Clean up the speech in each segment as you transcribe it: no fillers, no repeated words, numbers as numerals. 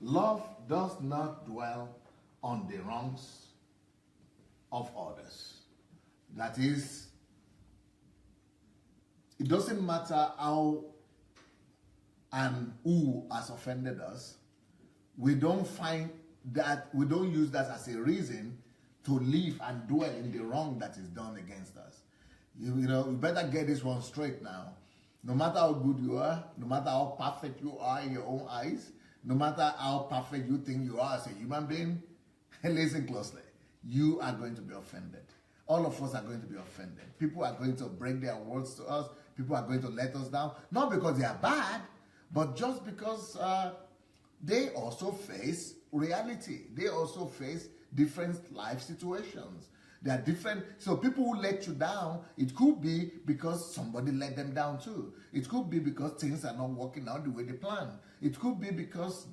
love does not dwell on the wrongs of others. That is, it doesn't matter how and who has offended us. We don't use that as a reason to live and dwell in the wrong that is done against us. You better get this one straight now. No matter how good you are, no matter how perfect you are in your own eyes, no matter how perfect you think you are as a human being, listen closely, you are going to be offended. All of us are going to be offended. People are going to break their words to us. People are going to let us down. Not because they are bad, but just because they also face reality. They also face different life situations. They are different. So people who let you down, it could be because somebody let them down too. It could be because things are not working out the way they plan. It could be because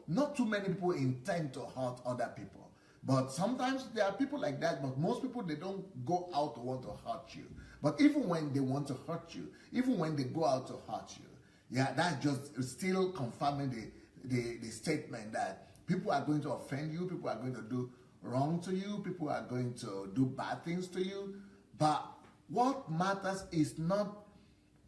not too many people intend to hurt other people. But sometimes there are people like that, but most people, they don't go out to want to hurt you. But even when they want to hurt you, even when they go out to hurt you, yeah, that's just still confirming the statement that people are going to offend you, people are going to do wrong to you, people are going to do bad things to you. But what matters is not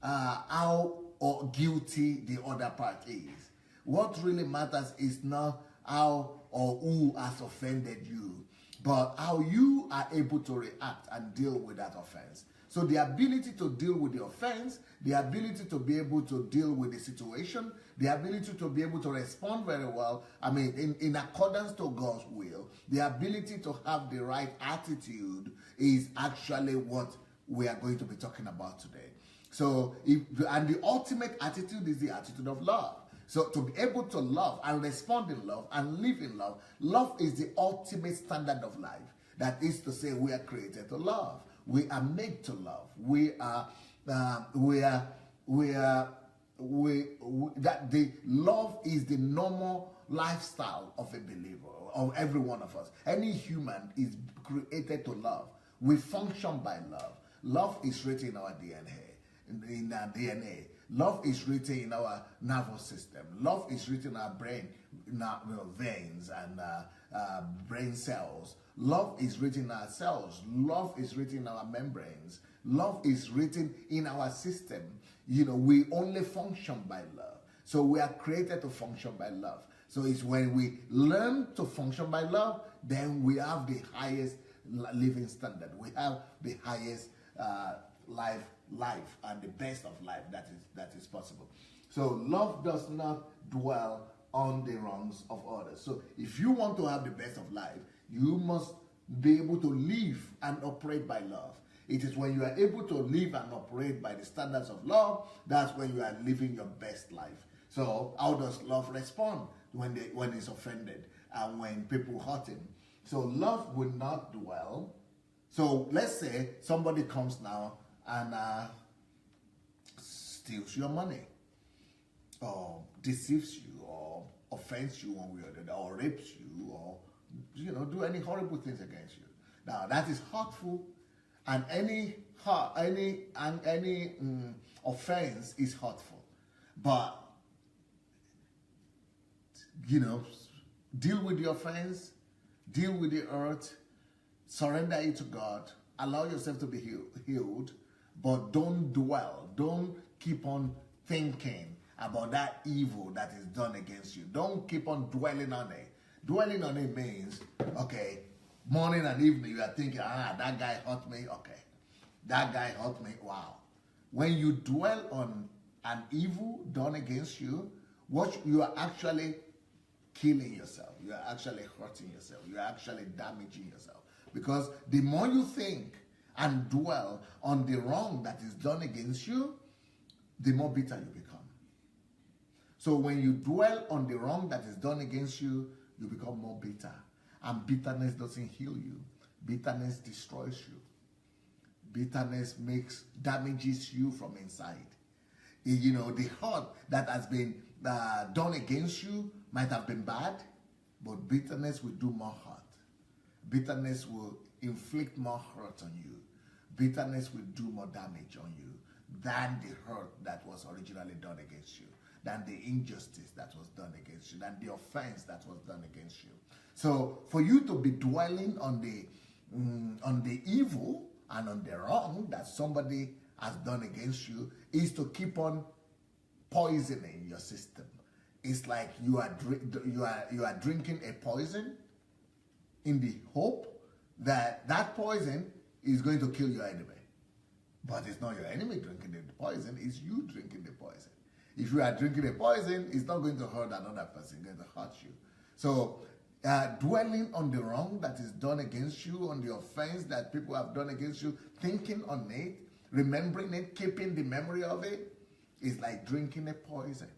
how or guilty the other part is. What really matters is not how or who has offended you, but how you are able to react and deal with that offense. So the ability to deal with the offense, the ability to be able to deal with the situation, the ability to be able to respond very well, in accordance to God's will, the ability to have the right attitude is actually what we are going to be talking about today. So, and the ultimate attitude is the attitude of love. So to be able to love and respond in love and live in love, love is the ultimate standard of life. That is to say, we are created to love. We are made to love. That the love is the normal lifestyle of a believer, of every one of us. Any human is created to love. We function by love. Love is written in our DNA. In our DNA. Love is written in our nervous system. Love is written in our brain, in our veins and brain cells. Love is written in our cells. Love is written in our membranes. Love is written in our system. We only function by love. So we are created to function by love. So it's when we learn to function by love, then we have the highest living standard. We have the highest life and the best of life that is possible. So love does not dwell on the wrongs of others. So if you want to have the best of life, you must be able to live and operate by love. It is when you are able to live and operate by the standards of love, that's when you are living your best life. So how does love respond when it's offended and when people hurt him? So love will not dwell. So let's say somebody comes now and steals your money, or deceives you, or offends you one way or the other, or rapes you, or do any horrible things against you. Now that is hurtful, and any offense is hurtful. But deal with the offense, deal with the hurt, surrender it to God, allow yourself to be healed. But don't dwell. Don't keep on thinking about that evil that is done against you. Don't keep on dwelling on it. Dwelling on it means, okay, morning and evening you are thinking, that guy hurt me. Okay, that guy hurt me. Wow. When you dwell on an evil done against you, what you are actually killing yourself. You are actually hurting yourself. You are actually damaging yourself. Because the more you think and dwell on the wrong that is done against you, the more bitter you become. So when you dwell on the wrong that is done against you, you become more bitter. And bitterness doesn't heal you. Bitterness destroys you. Bitterness damages you from inside. The hurt that has been done against you might have been bad, but bitterness will do more hurt. Bitterness will inflict more hurt on you. Bitterness will do more damage on you than the hurt that was originally done against you. than the injustice that was done against you, than the offense that was done against you. So for you to be dwelling on the evil and on the wrong that somebody has done against you is to keep on poisoning your system. It's like you are drinking a poison in the hope that that poison is going to kill your enemy. But it's not your enemy drinking the poison, it's you drinking the poison. If you are drinking the poison, it's not going to hurt another person, it's going to hurt you. So dwelling on the wrong that is done against you, on the offense that people have done against you, thinking on it, remembering it, keeping the memory of it, is like drinking a poison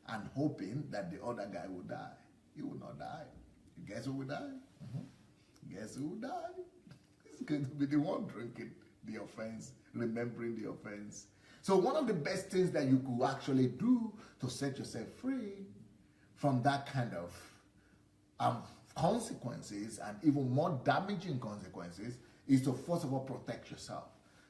and hoping that the other guy will die. He will not die. You guess who will die? Guess who will die? It's going to be the one drinking the offense, remembering the offense. So one of the best things that you could actually do to set yourself free from that kind of consequences, and even more damaging consequences, is to first of all protect yourself.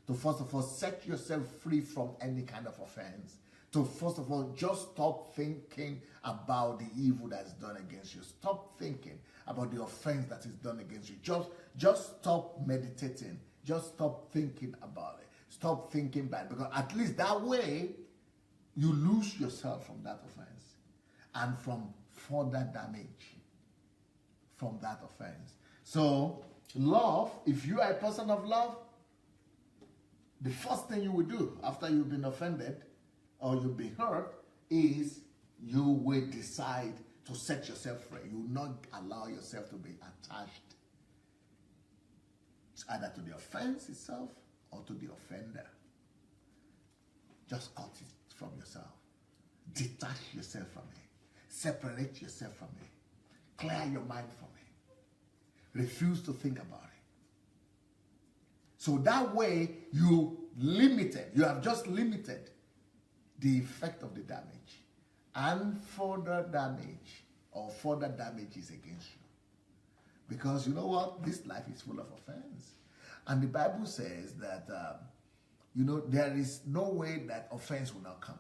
To first of all set yourself free from any kind of offense. To first of all just stop thinking about the evil that is done against you. Stop thinking about the offense that is done against you. Just stop meditating. Just stop thinking about it. Stop thinking bad, because at least that way you lose yourself from that offense and from further damage from that offense. So love, if you are a person of love, the first thing you will do after you've been offended or you've been hurt is you will decide to set yourself free. You will not allow yourself to be attached either to the offense itself or to the offender. Just cut it from yourself. Detach yourself from it. Separate yourself from it. Clear your mind from it. Refuse to think about it. So that way you have just limited the effect of the damage, and further damage or further damages against you. Because you know what? This life is full of offense. And the Bible says that, there is no way that offense will not come.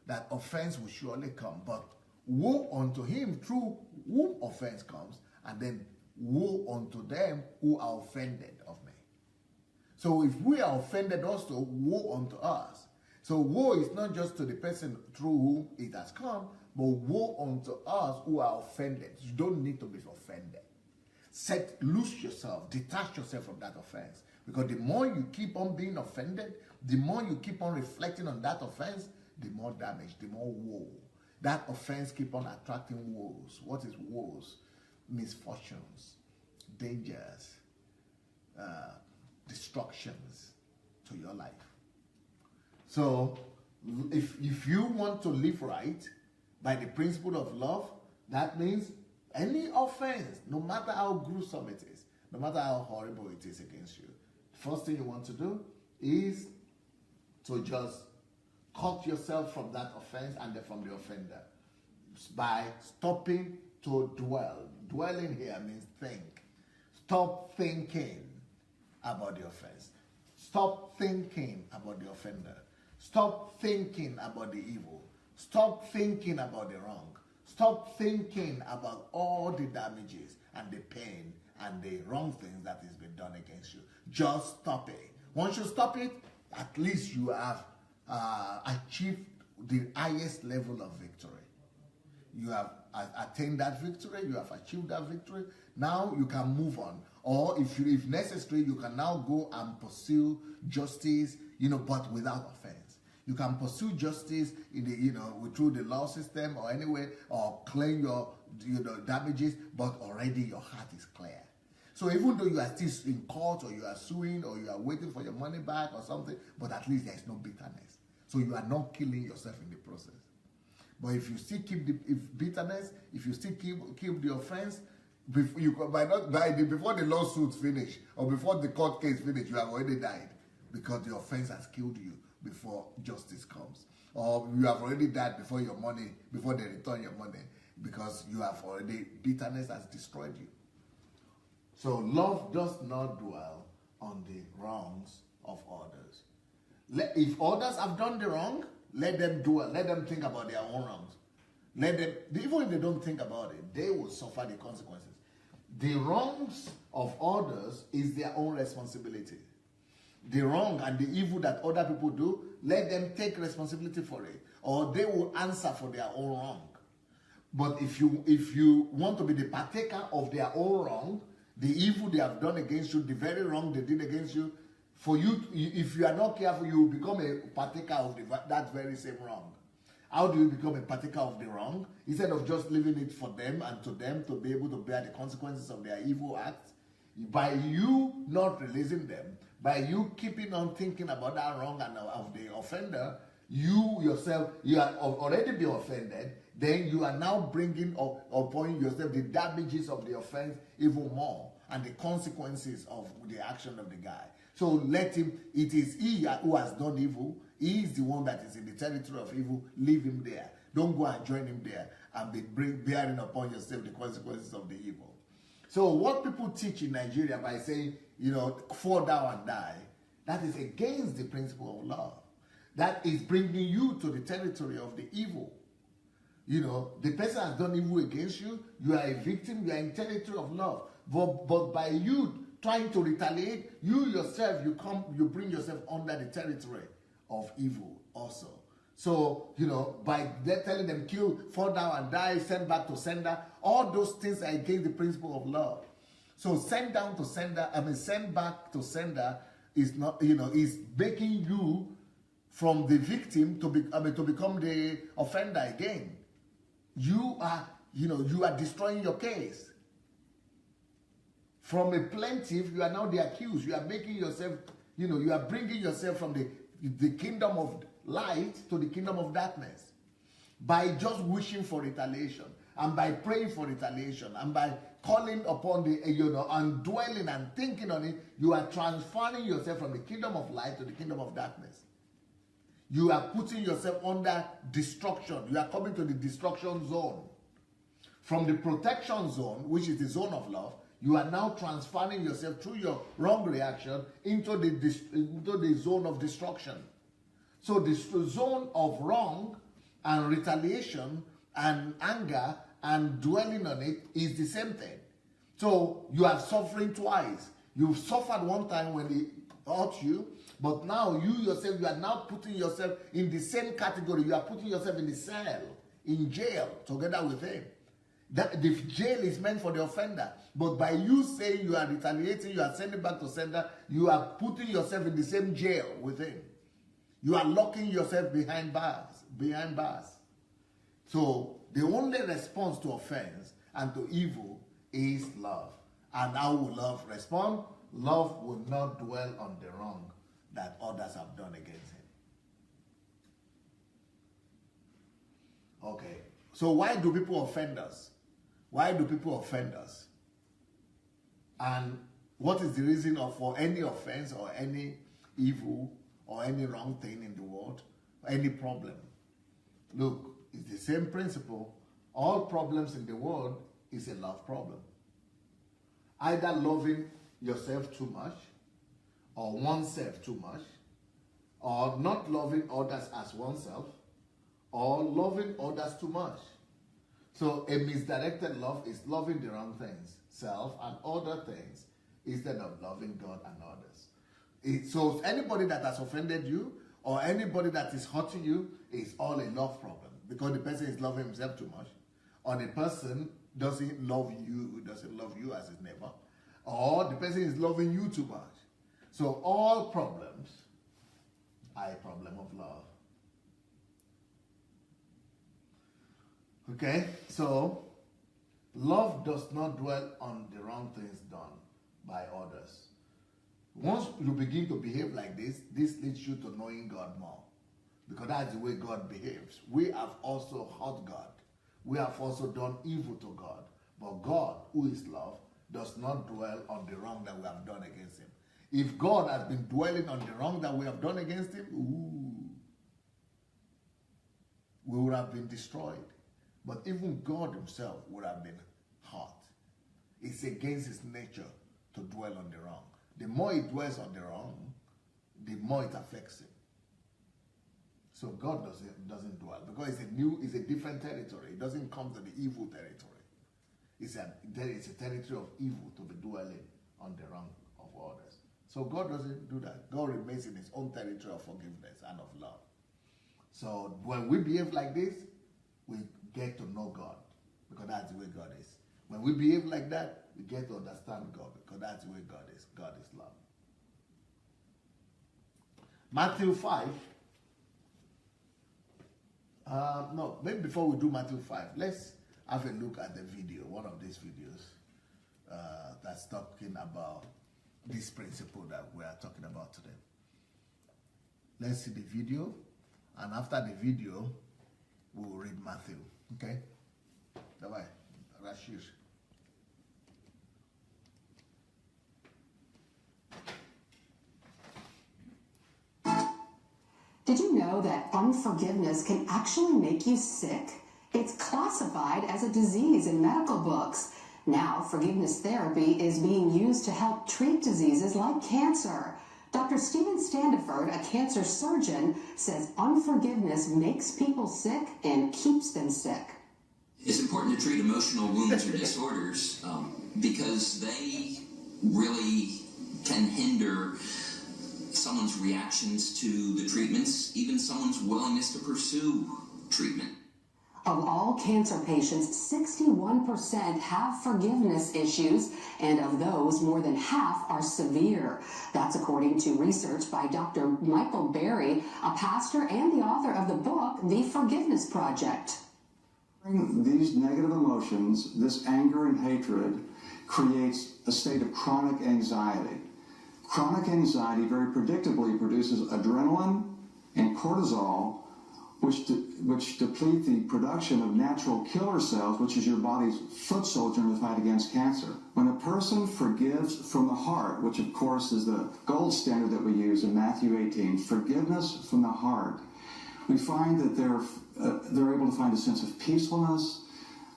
That offense will surely come. But woe unto him through whom offense comes, and then woe unto them who are offended of me. So if we are offended also, woe unto us. So woe is not just to the person through whom it has come, but woe unto us who are offended. You don't need to be offended. Loose yourself, detach yourself from that offense. Because the more you keep on being offended, the more you keep on reflecting on that offense, the more damage, the more woe. That offense keep on attracting woes. What is woes? Misfortunes, dangers, destructions to your life. So if you want to live right by the principle of love, that means any offense, no matter how gruesome it is, no matter how horrible it is against you, the first thing you want to do is to just cut yourself from that offense and then from the offender by stopping to dwell. Dwelling here means think. Stop thinking about the offense. Stop thinking about the offender. Stop thinking about the evil. Stop thinking about the wrong. Stop thinking about all the damages and the pain and the wrong things that has been done against you. Just stop it. Once you stop it, at least you have achieved the highest level of victory. You have attained that victory. You have achieved that victory. Now you can move on. Or if necessary, you can now go and pursue justice, but without offense. You can pursue justice through the law system or anyway, or claim your damages, but already your heart is clear. So even though you are still in court, or you are suing, or you are waiting for your money back or something, but at least there is no bitterness. So you are not killing yourself in the process. But if you still keep bitterness, if you still keep the offense, before the lawsuit finish or before the court case finish, you have already died, because the offense has killed you before justice comes. Or you have already died before they return your money, because bitterness has destroyed you. So love does not dwell on the wrongs of others. If others have done the wrong, Let them do it. Let them think about their own wrongs. Let them, even if they don't think about it, they will suffer the consequences. The wrongs of others is their own responsibility. The wrong and the evil that other people do, let them take responsibility for it, or they will answer for their own wrong. But if you want to be the partaker of their own wrong, the evil they have done against you, the very wrong they did against you, for you, if you are not careful, you will become a partaker of that very same wrong. How do you become a partaker of the wrong? Instead of just leaving it for them and to them to be able to bear the consequences of their evil acts, by you not releasing them, by you keeping on thinking about that wrong and of the offender, you yourself, you have already been offended, then you are now bringing upon yourself the damages of the offense even more and the consequences of the action of the guy. So let him, it is he who has done evil. He is the one that is in the territory of evil. Leave him there. Don't go and join him there and be bearing upon yourself the consequences of the evil. So what people teach in Nigeria by saying, fall down and die, that is against the principle of love. That is bringing you to the territory of the evil. The person has done evil against you. You are a victim. You are in territory of love. But by you trying to retaliate, you yourself, you bring yourself under the territory of evil also. So, by telling them, kill, fall down and die, send back to sender, all those things are against the principle of love. So send back to sender is not, is making you from the victim to become the offender again. You are destroying your case. From a plaintiff, you are now the accused. You are making yourself, you are bringing yourself from the kingdom of light to the kingdom of darkness by just wishing for retaliation and by praying for retaliation and by calling upon and dwelling and thinking on it. You are transferring yourself from the kingdom of light to the kingdom of darkness. You are putting yourself under destruction. You are coming to the destruction zone. From the protection zone, which is the zone of love, you are now transferring yourself through your wrong reaction into the zone of destruction. So the zone of wrong and retaliation and anger and dwelling on it is the same thing. So you are suffering twice. You've suffered one time when they hurt you, but now you yourself, you are now putting yourself in the same category. You are putting yourself in the cell, in jail, together with him. That the jail is meant for the offender. But by you saying you are retaliating, you are sending back to sender, you are putting yourself in the same jail with him. You are locking yourself behind bars. So the only response to offense and to evil is love. And how will love respond? Love will not dwell on the wrong that others have done against him. Okay. So why do people offend us? Why do people offend us? And what is the reason for any offense or any evil or any wrong thing in the world, any problem? Look, it's the same principle. All problems in the world is a love problem. Either loving yourself too much, or oneself too much, or not loving others as oneself, or loving others too much. So a misdirected love is loving the wrong things, self and other things, instead of loving God and others. So anybody that has offended you or anybody that is hurting you is all a love problem, because the person is loving himself too much, or the person doesn't love you as his neighbor, or the person is loving you too much. So all problems are a problem of love. Okay, so love does not dwell on the wrong things done by others. Once you begin to behave like this leads you to knowing God more, because that's the way God behaves. We have also hurt God. We have also done evil to God. But God, who is love, does not dwell on the wrong that we have done against him. If God has been dwelling on the wrong that we have done against him, we would have been destroyed. But even God himself would have been hurt. It's against his nature to dwell on the wrong. The more he dwells on the wrong, the more it affects him. So God doesn't dwell, because it's a different territory. It doesn't come to the evil territory. It's a territory of evil to be dwelling on the wrong of others. So God doesn't do that. God remains in his own territory of forgiveness and of love. So when we behave like this, we get to know God, because that's the way God is. When we behave like that, we get to understand God, because that's the way God is. God is love. Matthew 5. No, maybe before we do Matthew 5, let's have a look at the video, one of these videos that's talking about this principle that we are talking about today. Let's see the video, and after the video, we'll read Matthew. Okay? Bye-bye. Rashish. Did you know that unforgiveness can actually make you sick? It's classified as a disease in medical books. Now, forgiveness therapy is being used to help treat diseases like cancer. Dr. Stephen Standiford, a cancer surgeon, says unforgiveness makes people sick and keeps them sick. It's important to treat emotional wounds or disorders because they really can hinder someone's reactions to the treatments, even someone's willingness to pursue treatment. Of all cancer patients, 61% have forgiveness issues, and of those, more than half are severe. That's according to research by Dr. Michael Berry, a pastor and the author of the book, The Forgiveness Project. These negative emotions, this anger and hatred, creates a state of chronic anxiety. Chronic anxiety very predictably produces adrenaline and cortisol, which deplete the production of natural killer cells, which is your body's foot soldier in the fight against cancer. When a person forgives from the heart, which of course is the gold standard that we use in Matthew 18, forgiveness from the heart, we find that they're able to find a sense of peacefulness.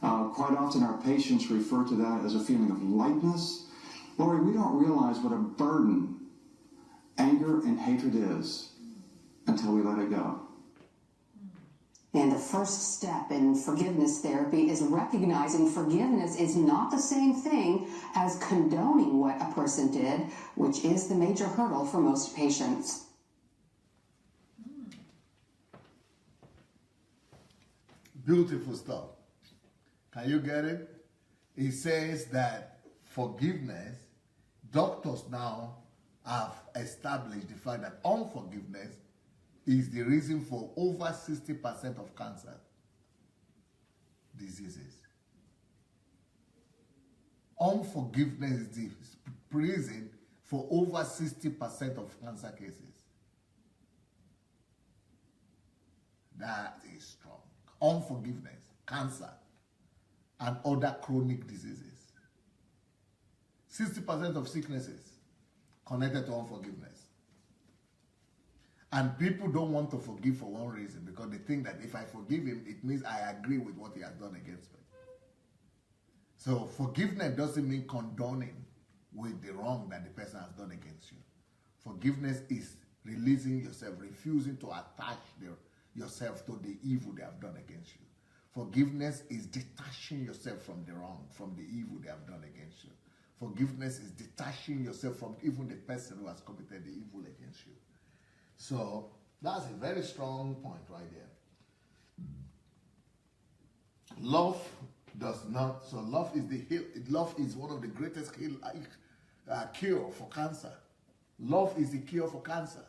Quite often our patients refer to that as a feeling of lightness. Lori, we don't realize what a burden anger and hatred is until we let it go. And the first step in forgiveness therapy is recognizing forgiveness is not the same thing as condoning what a person did, which is the major hurdle for most patients. Beautiful stuff. Can you get it? It says that forgiveness, doctors now have established the fact that unforgiveness is the reason for over 60% of cancer diseases. Unforgiveness is the reason for over 60% of cancer cases. That is strong. Unforgiveness, cancer, and other chronic diseases. 60% of sicknesses connected to unforgiveness. And people don't want to forgive for one reason, because they think that if I forgive him, it means I agree with what he has done against me. So forgiveness doesn't mean condoning with the wrong that the person has done against you. Forgiveness is releasing yourself, refusing to attach yourself to the evil they have done against you. Forgiveness is detaching yourself from the wrong, from the evil they have done against you. Forgiveness is detaching yourself from even the person who has committed the evil against you. So that's a very strong point right there. Love does not. So love is love is one of the greatest cure for cancer. Love is the cure for cancer,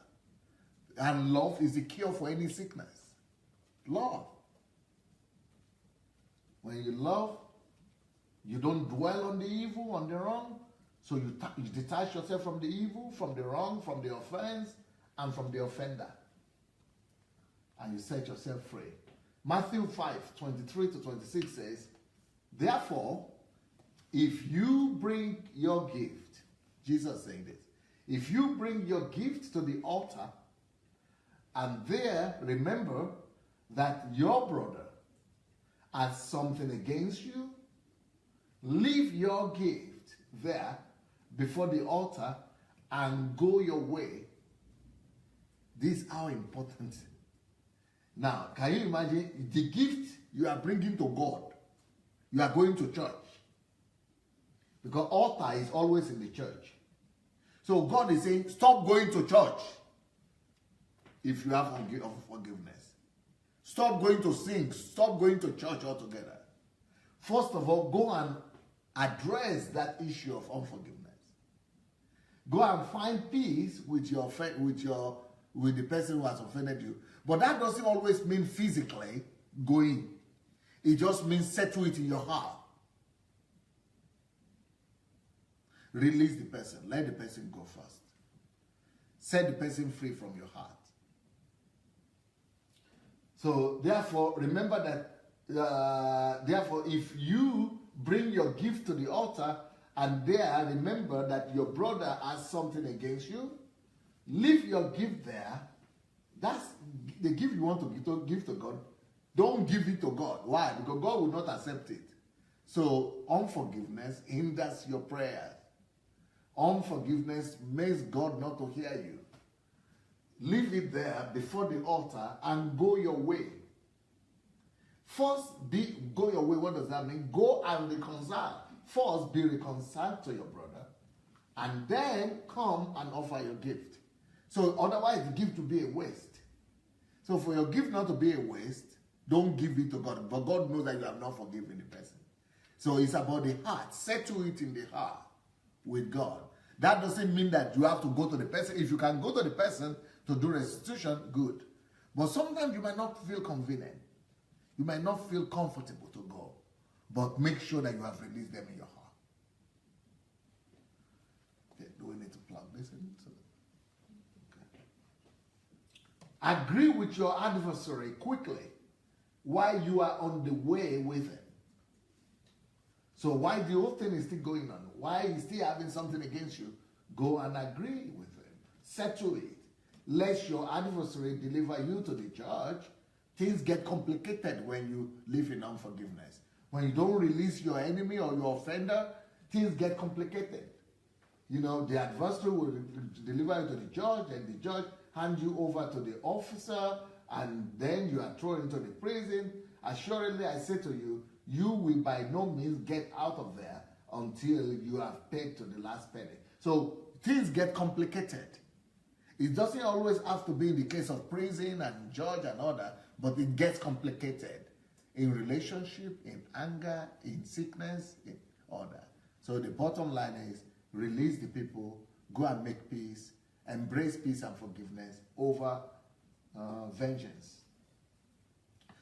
and love is the cure for any sickness. Love. When you love, you don't dwell on the evil, on the wrong. So you detach yourself from the evil, from the wrong, from the offense, and from the offender. And you set yourself free. Matthew 5:23-26 says, therefore, if you bring your gift, Jesus saying this, if you bring your gift to the altar, and there remember that your brother has something against you, leave your gift there before the altar and go your way. This is how important Now, can you imagine the gift you are bringing to God? You are going to church. Because altar is always in the church. So God is saying, stop going to church if you have forgiveness. Stop going to sing. Stop going to church altogether. First of all, go and address that issue of unforgiveness. Go and find peace with the person who has offended you. But that doesn't always mean physically going. It just means settle it in your heart. Release the person. Let the person go first. Set the person free from your heart. So therefore, remember that, therefore, if you bring your gift to the altar and there remember that your brother has something against you, leave your gift there. That's the gift you want to give to God. Don't give it to God. Why? Because God will not accept it. So unforgiveness hinders your prayers. Unforgiveness makes God not to hear you. Leave it there before the altar and go your way. First, go your way. What does that mean? Go and reconcile. First, be reconciled to your brother, and then come and offer your gift. So otherwise, the gift will be a waste. So for your gift not to be a waste, don't give it to God. But God knows that you have not forgiven the person. So it's about the heart. Settle it in the heart with God. That doesn't mean that you have to go to the person. If you can go to the person to do restitution, good. But sometimes you might not feel convenient. You might not feel comfortable to go. But make sure that you have released them in your heart. Okay, do we need to plug this in? Okay. Agree with your adversary quickly while you are on the way with him. So while the whole thing is still going on, while he's still having something against you, go and agree with him. Settle it. Lest your adversary deliver you to the judge. Things get complicated when you live in unforgiveness. When you don't release your enemy or your offender, things get complicated. You know, the adversary will deliver you to the judge, and the judge hands you over to the officer, and then you are thrown into the prison. Assuredly, I say to you, you will by no means get out of there until you have paid to the last penny. So things get complicated. It doesn't always have to be in the case of prison and judge and all that, but it gets complicated in relationship, in anger, in sickness, in all that. So the bottom line is release the people, go and make peace, embrace peace and forgiveness over vengeance.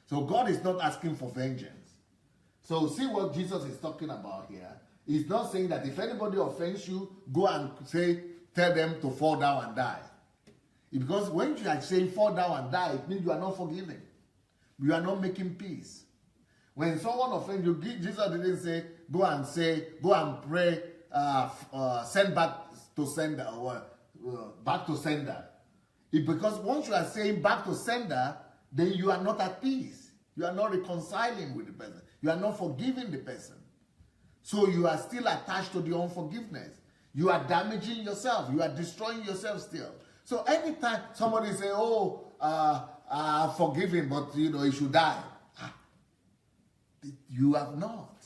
So God is not asking for vengeance. So see what Jesus is talking about here. He's not saying that if anybody offends you, go and tell them to fall down and die. Because when you are saying fall down and die, it means you are not forgiving. You are not making peace. When someone offends you, Jesus didn't say, go and pray, send back to sender, or back to sender. Because once you are saying back to sender, then you are not at peace. You are not reconciling with the person. You are not forgiving the person. So you are still attached to the unforgiveness. You are damaging yourself. You are destroying yourself still. So anytime somebody say, forgive him, but you know he should die. You have not.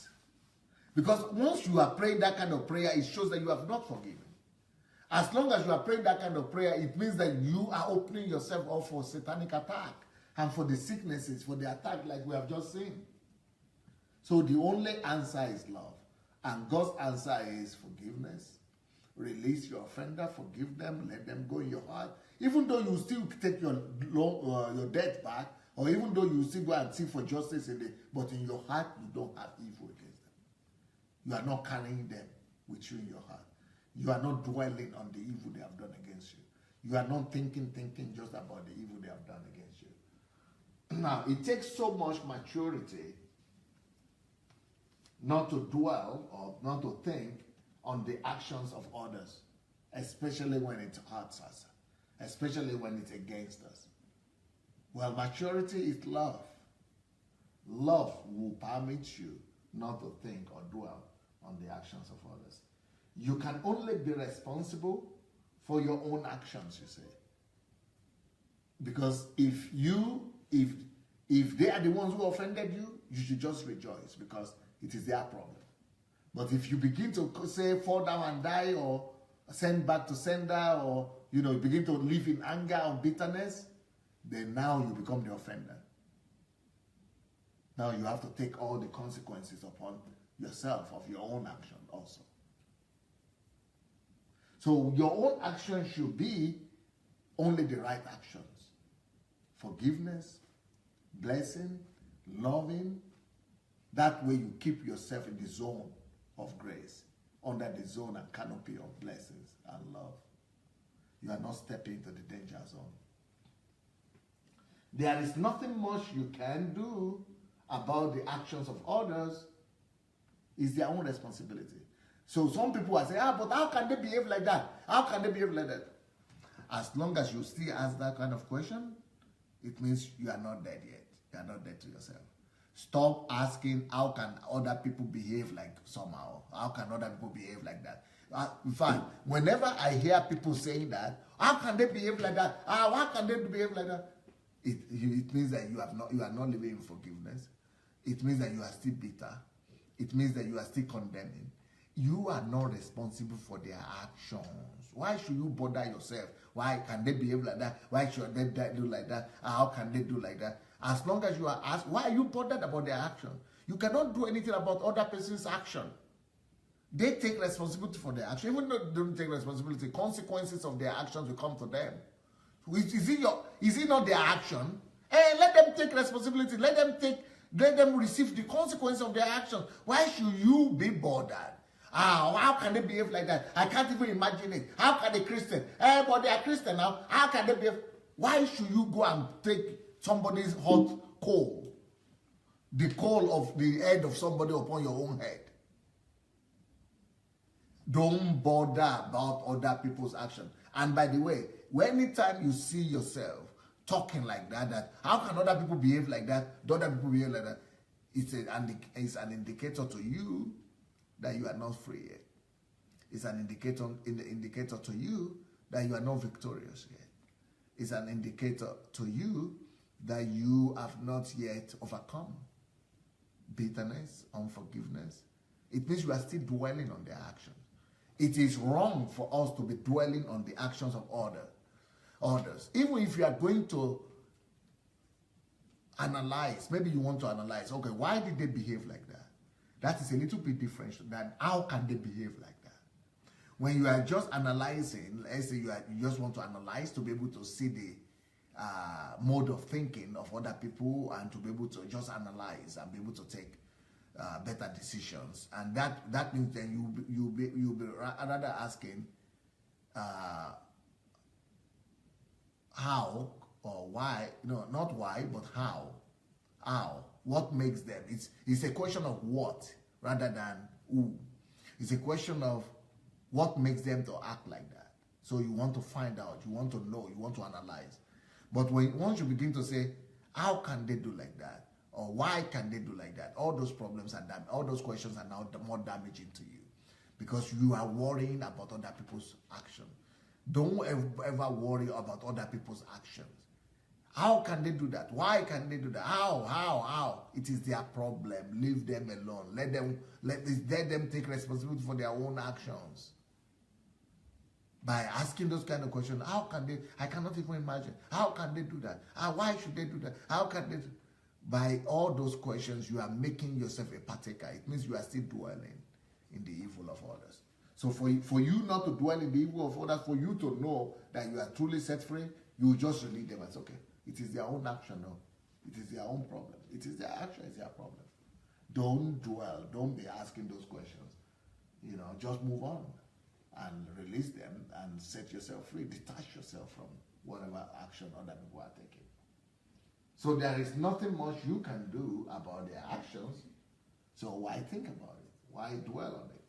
Because once you are praying that kind of prayer, it shows that you have not forgiven. As long as you are praying that kind of prayer, it means that you are opening yourself up for satanic attack and for the sicknesses, for the attack like we have just seen. So the only answer is love. And God's answer is forgiveness. Release your offender, forgive them, let them go in your heart. Even though you still take your debt back, or even though you still go and seek for justice but in your heart you don't have evil against them. You are not carrying them with you in your heart. You are not dwelling on the evil they have done against you. You are not thinking just about the evil they have done against you. Now, it takes so much maturity not to dwell or not to think on the actions of others, especially when it hurts us, especially when it's against us. Well, maturity is love. Love will permit you not to think or dwell on the actions of others. You can only be responsible for your own actions, you say. Because if you if they are the ones who offended you, you should just rejoice because it is their problem. But if you begin to say fall down and die, or send back to sender, or you begin to live in anger or bitterness, then now you become the offender. Now you have to take all the consequences upon yourself of your own action also. So your own action should be only the right actions. Forgiveness, blessing, loving. That way you keep yourself in the zone of grace, under the zone and canopy of blessings and love. You are not stepping into the danger zone. There is nothing much you can do about the actions of others. It's their own responsibility. So some people are saying, but how can they behave like that? How can they behave like that? As long as you still ask that kind of question, it means you are not dead yet. You are not dead to yourself. Stop asking, how can other people behave like somehow? How can other people behave like that? In fact, whenever I hear people saying that, how can they behave like that? How can they behave like that? It means that you are not living in forgiveness. It means that you are still bitter. It means that you are still condemning. You are not responsible for their actions. Why should you bother yourself? Why can they behave like that? Why should they do like that? How can they do like that? As long as you are asked, why are you bothered about their action? You cannot do anything about other person's action. They take responsibility for their action. Even though they don't take responsibility, consequences of their actions will come to them. Is it not their action? Hey, let them take responsibility. Let them receive the consequence of their actions. Why should you be bothered? How can they behave like that? I can't even imagine it. How can a Christian? But they are Christian now. How can they behave? Why should you go and take somebody's hot coal? The coal of the head of somebody upon your own head. Don't bother about other people's action. And by the way, anytime you see yourself talking like that, how can other people behave like that? Do other people behave like that? It's an indicator to you that you are not free yet. It's an indicator to you that you are not victorious yet. It's an indicator to you that you have not yet overcome bitterness, unforgiveness. It means you are still dwelling on their actions. It is wrong for us to be dwelling on the actions of others. Even if you are going to analyze, maybe you want to analyze, okay, why did they behave like that? That is a little bit different than how can they behave like that. When you are just analyzing, let's say you just want to analyze to be able to see the mode of thinking of other people and to be able to just analyze and be able to take better decisions, and that means then you'll be rather asking how or why, not why, but how, what makes them. It's a question of what rather than who. It's a question of what makes them to act like that. So you want to find out, you want to know, you want to analyze. But once you begin to say, how can they do like that? Or why can they do like that? All those problems all those questions are now more damaging to you because you are worrying about other people's action. Don't ever worry about other people's actions. How can they do that? Why can they do that? How? It is their problem. Leave them alone. Let them take responsibility for their own actions. By asking those kind of questions, how can they? I cannot even imagine. How can they do that? Why should they do that? How can they? By all those questions, you are making yourself a partaker. It means you are still dwelling in the evil of others. So for you not to dwell in the evil of others, for you to know that you are truly set free, you just release them as, okay, it is their own action, no. It is their own problem. It is their action, it's their problem. Don't dwell. Don't be asking those questions. Just move on and release them and set yourself free. Detach yourself from whatever action other people are taking. So there is nothing much you can do about their actions. So why think about it? Why dwell on it?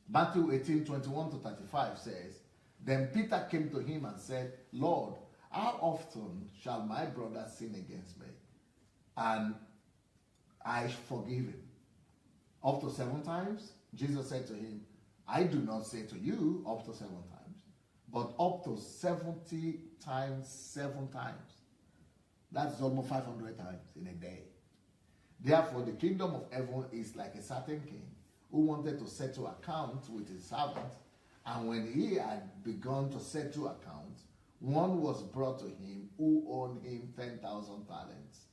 Matthew 18:21-35 says, Then Peter came to him and said, Lord, how often shall my brother sin against me, and I forgive him? Up to 7 times? Jesus said to him, I do not say to you up to 7 times, but up to 70 times 7 times. That's almost 500 times in a day. Therefore, the kingdom of heaven is like a certain king who wanted to settle accounts with his servants, and when he had begun to settle accounts, one was brought to him who owed him 10,000 talents.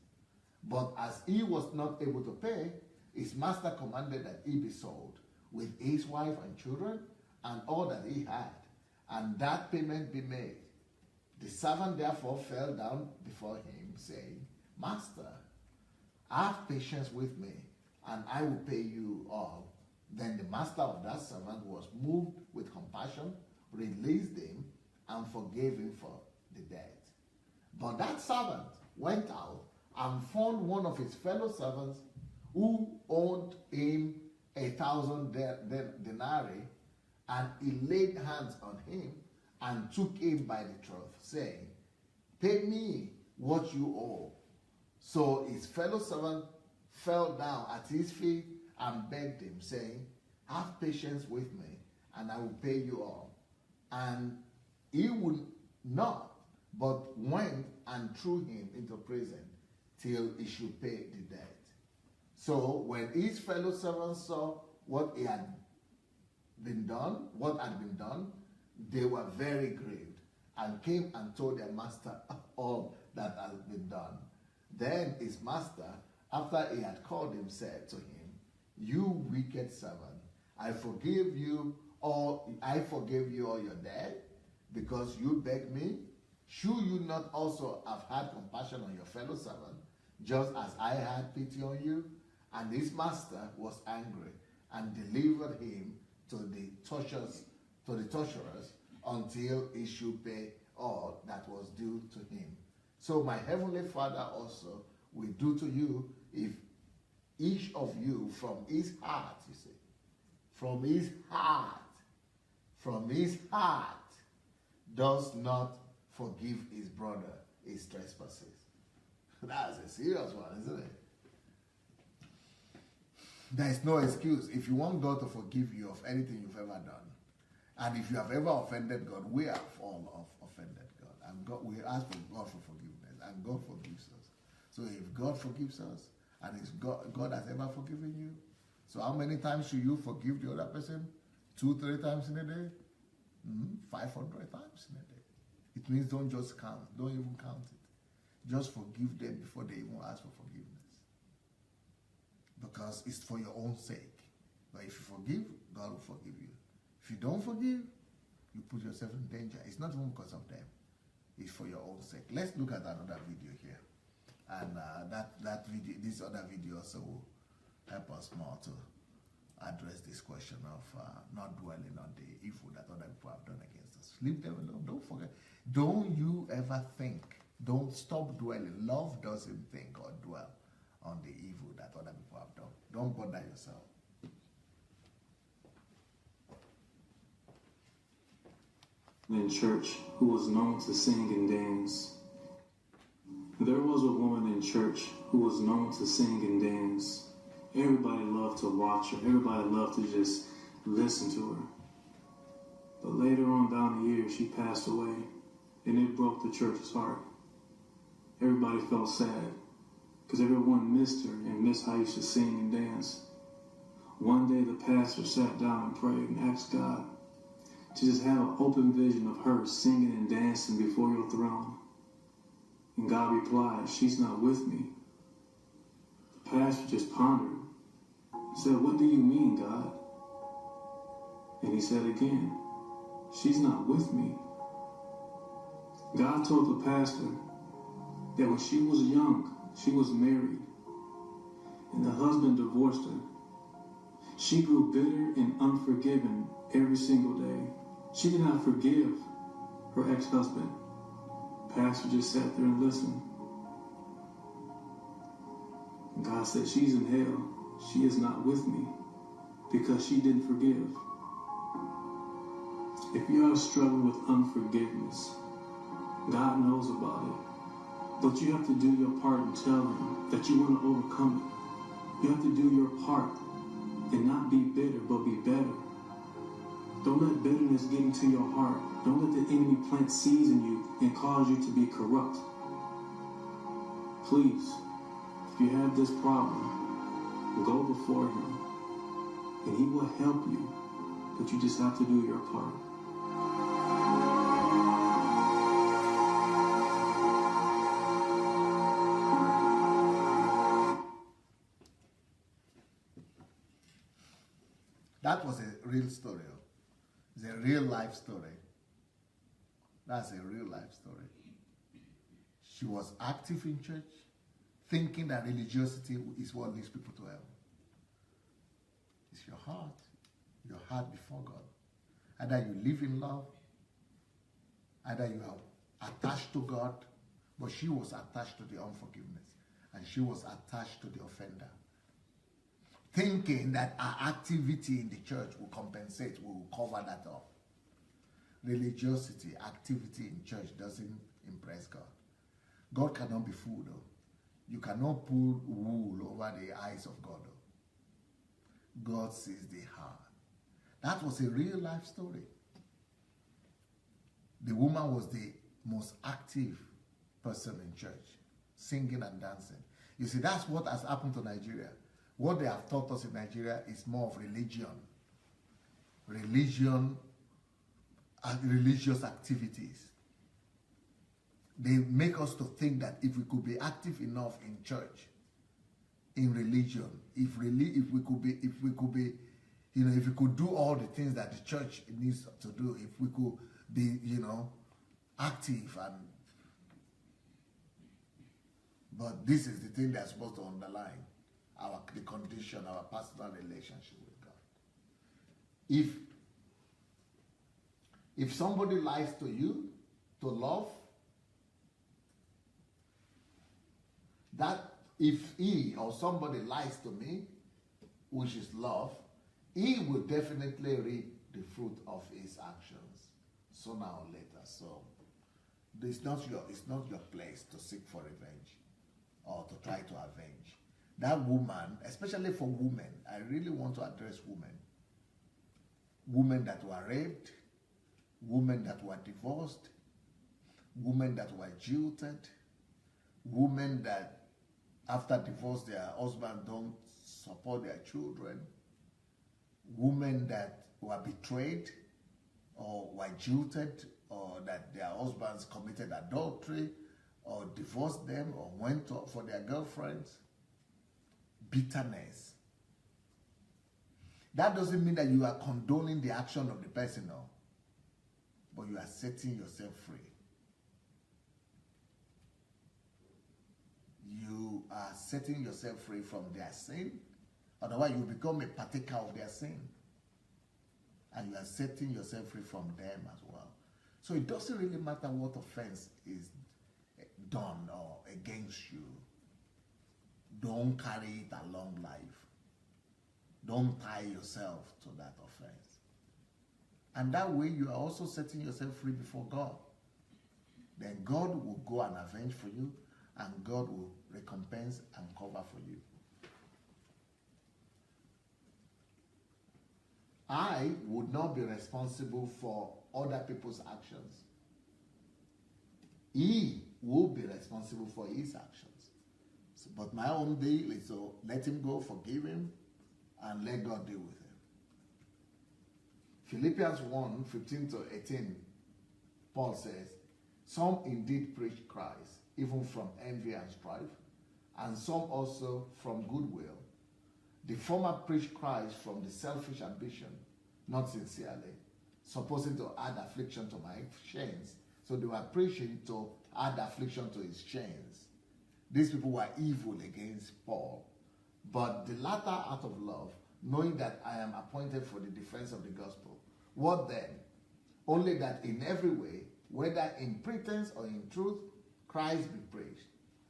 But as he was not able to pay, his master commanded that he be sold, with his wife and children, and all that he had, and that payment be made. The servant therefore fell down before him, saying, Master, have patience with me, and I will pay you all. Then the master of that servant was moved with compassion, released him, and forgave him for the debt. But that servant went out and found one of his fellow servants who owed him 1,000 denarii, and he laid hands on him and took him by the throat, saying, Pay me what you owe. So his fellow servant fell down at his feet and begged him, saying, Have patience with me, and I will pay you all. And he would not, but went and threw him into prison till he should pay the debt. So when his fellow servants saw what had been done, they were very grieved, and came and told their master all that had been done. Then his master, after he had called him, said to him, You wicked servant, I forgave you all your debt, because you begged me. Should you not also have had compassion on your fellow servant, just as I had pity on you? And his master was angry, and delivered him to the torturers until he should pay all that was due to him. So my heavenly Father also will do to you if each of you from his heart, you see, from his heart does not forgive his brother his trespasses. That's a serious one, isn't it? There is no excuse. If you want God to forgive you of anything you've ever done, and if you have ever offended God, we have all offended God. And God, we ask for God for forgiveness, and God forgives us. So if God forgives us, and if God has ever forgiven you, so how many times should you forgive the other person? 2-3 times in a day? 500 times in a day. It means don't just count. Don't even count it. Just forgive them before they even ask for forgiveness. Because it's for your own sake. But if you forgive, God will forgive you. If you don't forgive, you put yourself in danger. It's not even because of them. It's for your own sake. Let's look at another video here. And that video, this other video also will help us more to address this question of not dwelling on the evil that other people have done against us. Leave them alone. Don't forget. Don't you ever think. Don't stop dwelling. Love doesn't think or dwell on the evil that other people have done. Don't bother yourself. In church who was known to sing and dance. There was a woman in church who was known to sing and dance. Everybody loved to watch her. Everybody loved to just listen to her. But later on down the years, she passed away, and it broke the church's heart. Everybody felt sad, because everyone missed her and missed how she used to sing and dance. One day, the pastor sat down and prayed and asked God to just have an open vision of her singing and dancing before your throne. And God replied, She's not with me. The pastor just pondered. He said, What do you mean, God? And he said again, She's not with me. God told the pastor that when she was young, she was married, and the husband divorced her. She grew bitter and unforgiving every single day. She did not forgive her ex-husband. Pastor just sat there and listened. And God said, She's in hell. She is not with me because she didn't forgive. If you are struggling with unforgiveness, God knows about it. But you have to do your part and tell Him that you want to overcome it. You have to do your part and not be bitter, but be better. Don't let bitterness get into your heart. Don't let the enemy plant seeds in you and cause you to be corrupt. Please, if you have this problem, go before him, and he will help you, but you just have to do your part. That was a real story. It's a real life story. That's a real life story. She was active in church, thinking that religiosity is what leads people to hell. It's your heart before God. Either you live in love, either you are attached to God, but she was attached to the unforgiveness, and she was attached to the offender, thinking that our activity in the church will compensate, will cover that up. Religiosity, activity in church doesn't impress God. God cannot be fooled, though. You cannot pull wool over the eyes of God, though. God sees the heart. That was a real life story. The woman was the most active person in church, singing and dancing. You see, that's what has happened to Nigeria. What they have taught us in Nigeria is more of religion. Religion and religious activities. They make us to think that if we could be active enough in church, in religion, if we could do all the things that the church needs to do, if we could be, active but this is the thing that's supposed to underline the condition, our personal relationship with God. If somebody lies to you, to love, that if he or somebody lies to me, which is love, he will definitely reap the fruit of his actions sooner or later. So it's not your place to seek for revenge or to try to avenge. That woman, especially for women, I really want to address women. Women that were raped, women that were divorced, women that were jilted, women that after divorce their husband don't support their children, women that were betrayed or were jilted, or that their husbands committed adultery or divorced them or went for their girlfriends. Bitterness. That doesn't mean that you are condoning the action of the person, no, but you are setting yourself free. You are setting yourself free from their sin. Otherwise, you become a partaker of their sin. And you are setting yourself free from them as well. So it doesn't really matter what offense is done or against you. Don't carry it along life. Don't tie yourself to that offense. And that way you are also setting yourself free before God. Then God will go and avenge for you, and God will recompense and cover for you. I would not be responsible for other people's actions. He will be responsible for his actions. So, but my own deal is to let him go, forgive him, and let God deal with him. Philippians 1:15-18, Paul says, some indeed preach Christ, even from envy and strife, and some also from goodwill. The former preached Christ from the selfish ambition, not sincerely, supposing to add affliction to my chains. So they were preaching to add affliction to his chains. These people were evil against Paul. But the latter out of love, knowing that I am appointed for the defense of the gospel. What then? Only that in every way, whether in pretense or in truth, Christ be praised.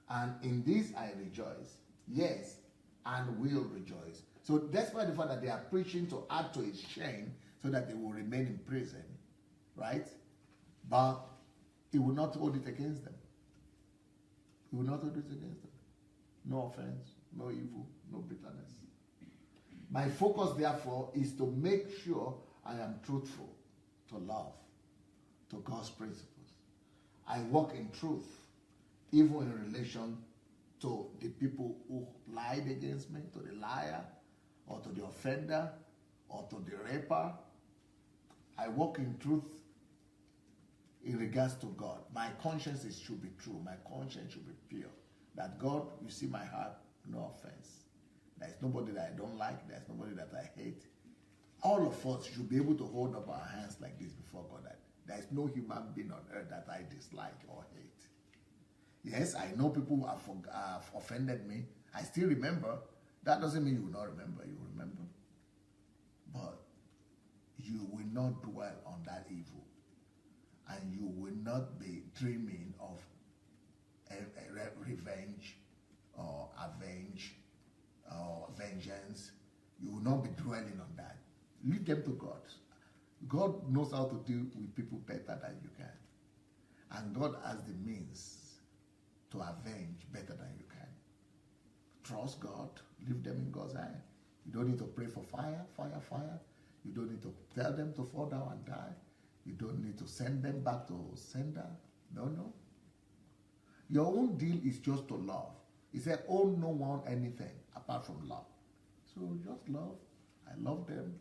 And in this I rejoice. Yes, and will rejoice. So despite the fact that they are preaching to add to his shame so that they will remain in prison, right? But he will not hold it against them. He will not hold it against them. No offense, no evil, no bitterness. My focus, therefore, is to make sure I am truthful to love, to God's principles. I walk in truth, even in relation to the people who lied against me, to the liar, or to the offender, or to the raper. I walk in truth in regards to God. My conscience should be true. My conscience should be pure. That God, you see my heart, no offense. There is nobody that I don't like. There is nobody that I hate. All of us should be able to hold up our hands like this before God. That there is no human being on earth that I dislike or hate. Yes, I know people who have offended me. I still remember. That doesn't mean you will not remember. You will remember. But you will not dwell on that evil. And you will not be dreaming of revenge or avenge or vengeance. You will not be dwelling on that. Leave them to God. God knows how to deal with people better than you can. And God has the means to avenge better than you can. Trust God. Leave them in God's hand. You don't need to pray for fire. You don't need to tell them to fall down and die. You don't need to send them back to sender. No. Your own deal is just to love. He said, owe no one anything apart from love. So just love. I love them.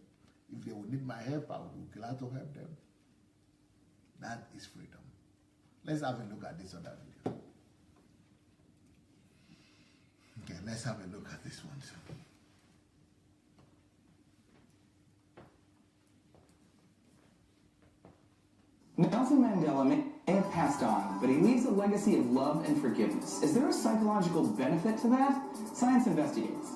If they will need my help, I will be glad to help them. That is freedom. Let's have a look at this other video. Okay, let's have a look at this one too. Nelson Mandela may have passed on, but he leaves a legacy of love and forgiveness. Is there a psychological benefit to that? Science investigates.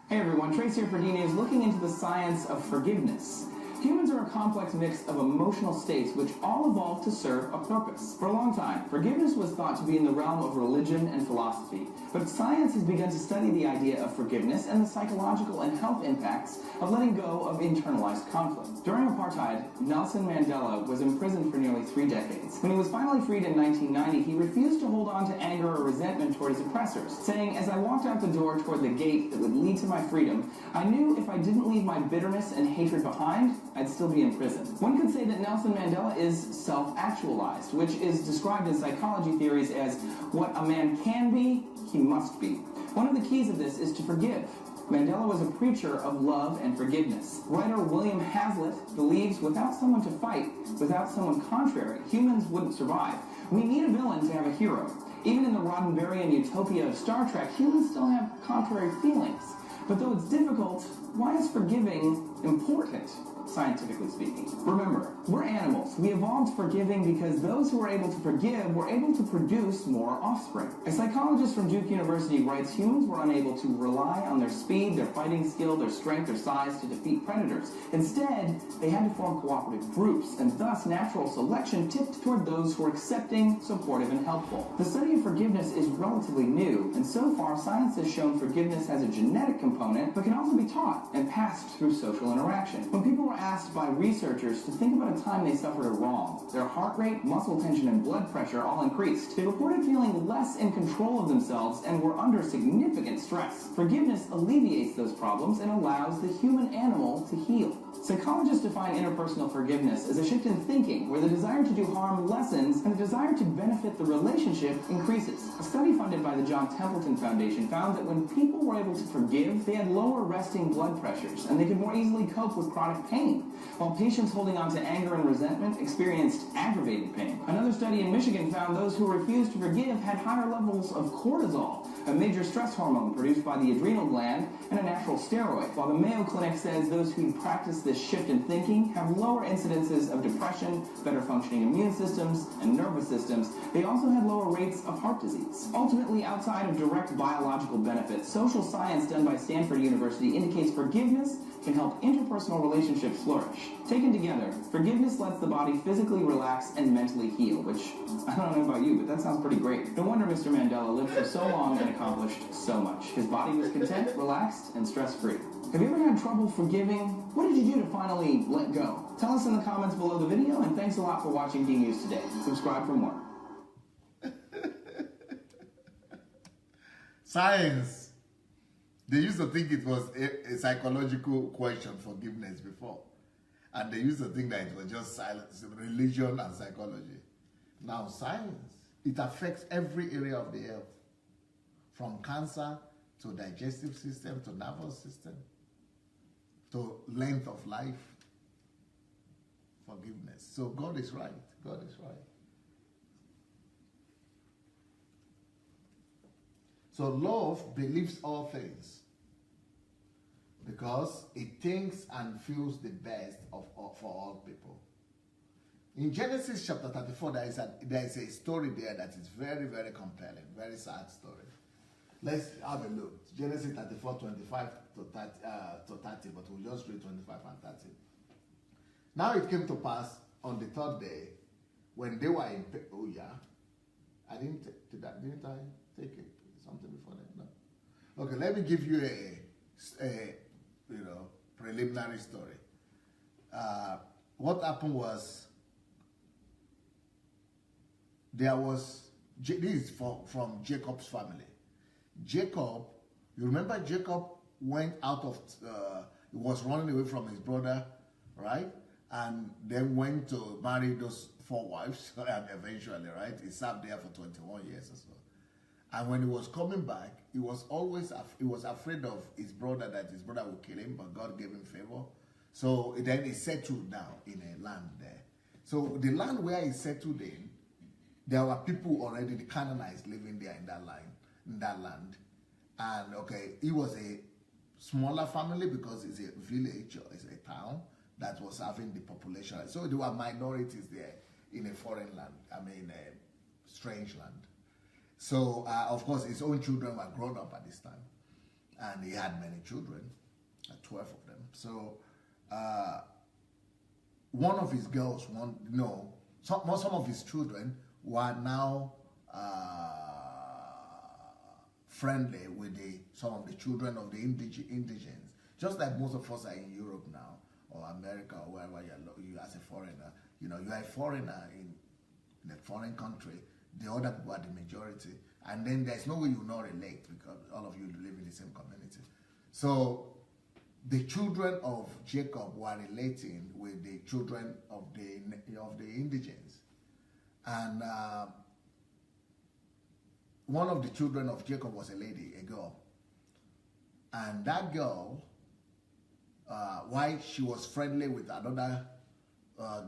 Hey everyone, Trace here for D News, looking into the science of forgiveness. Humans are a complex mix of emotional states which all evolved to serve a purpose. For a long time, forgiveness was thought to be in the realm of religion and philosophy. But science has begun to study the idea of forgiveness and the psychological and health impacts of letting go of internalized conflict. During apartheid, Nelson Mandela was imprisoned for nearly 3 decades. When he was finally freed in 1990, he refused to hold on to anger or resentment toward his oppressors, saying, "As I walked out the door toward the gate that would lead to my freedom, I knew if I didn't leave my bitterness and hatred behind, I'd still be in prison." One could say that Nelson Mandela is self-actualized, which is described in psychology theories as what a man can be, he must be. One of the keys of this is to forgive. Mandela was a preacher of love and forgiveness. Writer William Hazlitt believes without someone to fight, without someone contrary, humans wouldn't survive. We need a villain to have a hero. Even in the Roddenberryan utopia of Star Trek, humans still have contrary feelings. But though it's difficult, why is forgiving important, scientifically speaking? Remember, we're animals. We evolved forgiving because those who were able to forgive were able to produce more offspring. A psychologist from Duke University writes humans were unable to rely on their speed, their fighting skill, their strength, their size to defeat predators. Instead, they had to form cooperative groups, and thus natural selection tipped toward those who were accepting, supportive, and helpful. The study of forgiveness is relatively new, and so far science has shown forgiveness has a genetic component, but can also be taught and passed through social interaction. When people were asked by researchers to think about a time they suffered a wrong, their heart rate, muscle tension, and blood pressure all increased. They reported feeling less in control of themselves and were under significant stress. Forgiveness alleviates those problems and allows the human animal to heal. Psychologists define interpersonal forgiveness as a shift in thinking where the desire to do harm lessens and the desire to benefit the relationship increases. A study funded by the John Templeton Foundation found that when people were able to forgive, they had lower resting blood pressures and they could more easily cope with chronic pain, while patients holding on to anger and resentment experienced aggravated pain. Another study in Michigan found those who refused to forgive had higher levels of cortisol, a major stress hormone produced by the adrenal gland and a natural steroid, while the Mayo Clinic says those who practice this shift in thinking have lower incidences of depression, better functioning immune systems, and nervous systems. They also had lower rates of heart disease. Ultimately, outside of direct biological benefits, social science done by Stanford University indicates forgiveness can help interpersonal relationships flourish. Taken together, forgiveness lets the body physically relax and mentally heal, which, I don't know about you, but that sounds pretty great. No wonder Mr. Mandela lived for so long and accomplished so much. His body was content, relaxed, and stress-free. Have you ever had trouble forgiving? What did you do to finally let go? Tell us in the comments below the video, and thanks a lot for watching D News Today. Subscribe for more. Science They used to think it was a psychological question, forgiveness, before. And they used to think that it was just science, religion and psychology. Now science, it affects every area of the health. From cancer to digestive system, to nervous system, to length of life. Forgiveness. So God is right. God is right. So love believes all things because it thinks and feels the best for all people. In Genesis chapter 34, there is a story there that is very, very compelling, very sad story. Let's have a look. Genesis 34, 25 to 30, but we'll just read 25 and 30. Now it came to pass on the third day when they were in I didn't I take it? Something before that? No. Okay, let me give you a preliminary story. What happened was this is from Jacob's family. Jacob, you remember Jacob went out of, he was running away from his brother, right? And then went to marry those 4 wives, and eventually, right? He served there for 21 years or so. And when he was coming back, he was afraid of his brother, that his brother would kill him, but God gave him favor. So then he settled down in a land there. So the land where he settled in, there were people already, the Canaanites, living there in that land. And okay, he was a smaller family because it's a village or it's a town that was having the population. So there were minorities there in a foreign land, a strange land. So, of course, his own children were grown up at this time. And he had many children, 12 of them. So, one of his girls, some of his children were now friendly with some of the children of the indigents. Just like most of us are in Europe now, or America, or wherever you as a foreigner. You are a foreigner in a foreign country. The other people are the majority. And then there's no way you not relate because all of you live in the same community. So the children of Jacob were relating with the children of the indigents. And one of the children of Jacob was a lady, a girl. And that girl, while she was friendly with another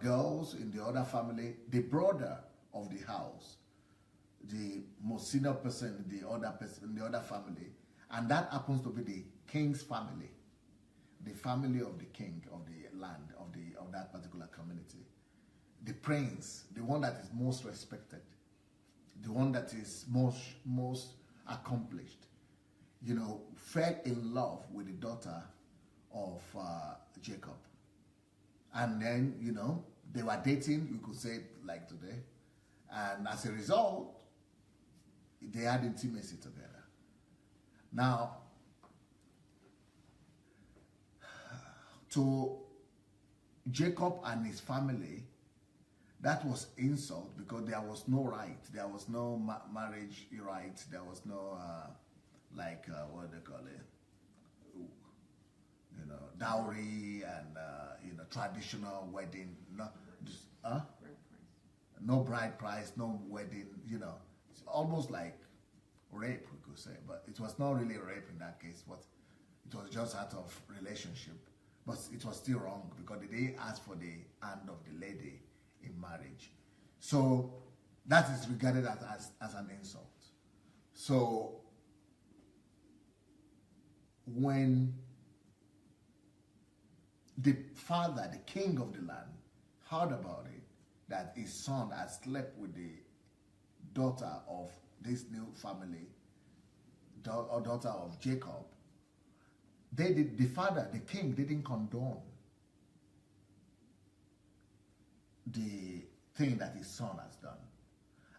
girls in the other family, the brother of the house, the most senior person in the other family, and that happens to be the king's family, the family of the king of the land of that particular community, the prince, the one that is most respected, the one that is most accomplished, fell in love with the daughter of Jacob, and then they were dating, you could say it like today, and as a result, they had intimacy together. Now, to Jacob and his family, that was insult because there was no right, there was no marriage right, there was no what do they call it, dowry and traditional wedding, no bride price, no wedding, it's almost like rape, we could say, but it was not really rape in that case, but it was just out of relationship. But it was still wrong because they didn't ask for the hand of the lady in marriage. So that is regarded as an insult. So when the father, the king of the land, heard about it, that his son had slept with the daughter of this new family, or daughter of Jacob, the father, the king, didn't condone the thing that his son has done.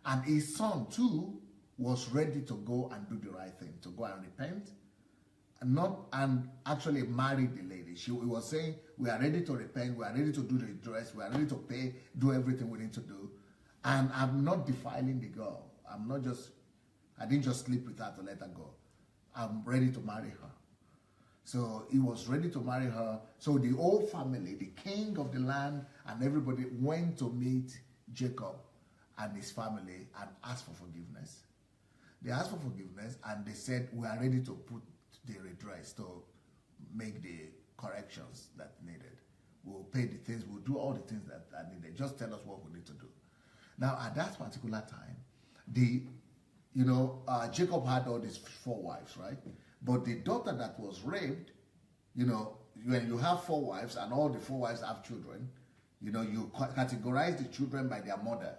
And his son too was ready to go and do the right thing, to go and repent, and actually marry the lady. He was saying, we are ready to repent, we are ready to do the dress, we are ready to pay, do everything we need to do. And I'm not defiling the girl. I didn't just sleep with her to let her go. I'm ready to marry her. So he was ready to marry her. So the whole family, the king of the land and everybody went to meet Jacob and his family and asked for forgiveness. They asked for forgiveness and they said, we are ready to put the redress, to make the corrections that needed. We'll pay the things, we'll do all the things that are needed. Just tell us what we need to do. Now, at that particular time, Jacob had all these 4 wives, right? But the daughter that was raped, when you have 4 wives and all the 4 wives have children, you categorize the children by their mother,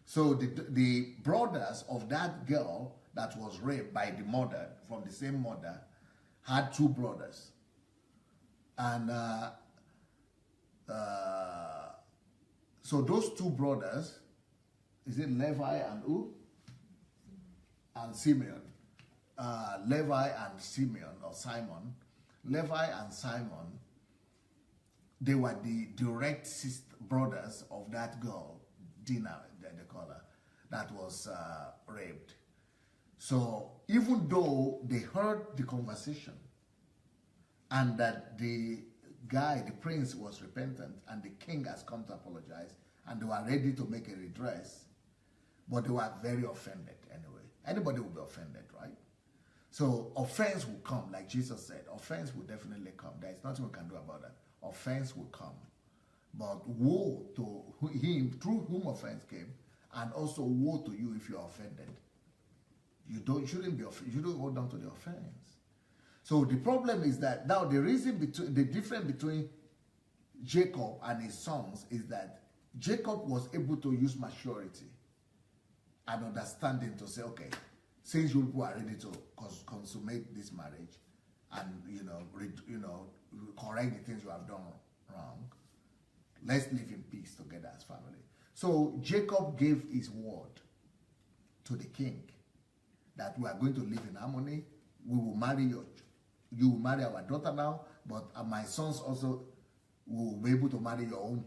So the brothers of that girl that was raped by the mother, from the same mother, had 2 brothers. And so those 2 brothers, is it Levi and who? And Simeon. Levi and Simeon, or Simon. Levi and Simon, they were the direct brothers of that girl, Dinah, they call her, that was raped. So even though they heard the conversation and that the guy, the prince, was repentant and the king has come to apologize and they were ready to make a redress, but they were very offended anyway. Anybody will be offended, right? So offense will come, like Jesus said. Offense will definitely come. There is nothing we can do about that. Offense will come. But woe to him through whom offense came, and also woe to you if you are offended. You shouldn't be offended. You don't hold on to the offense. So the problem is that now the difference between Jacob and his sons is that Jacob was able to use maturity and understanding to say, okay, since you people are ready to consummate this marriage and correct the things you have done wrong, let's live in peace together as family. So Jacob gave his word to the king that we are going to live in harmony. We will marry you will marry our daughter now, but my sons also will be able to marry your own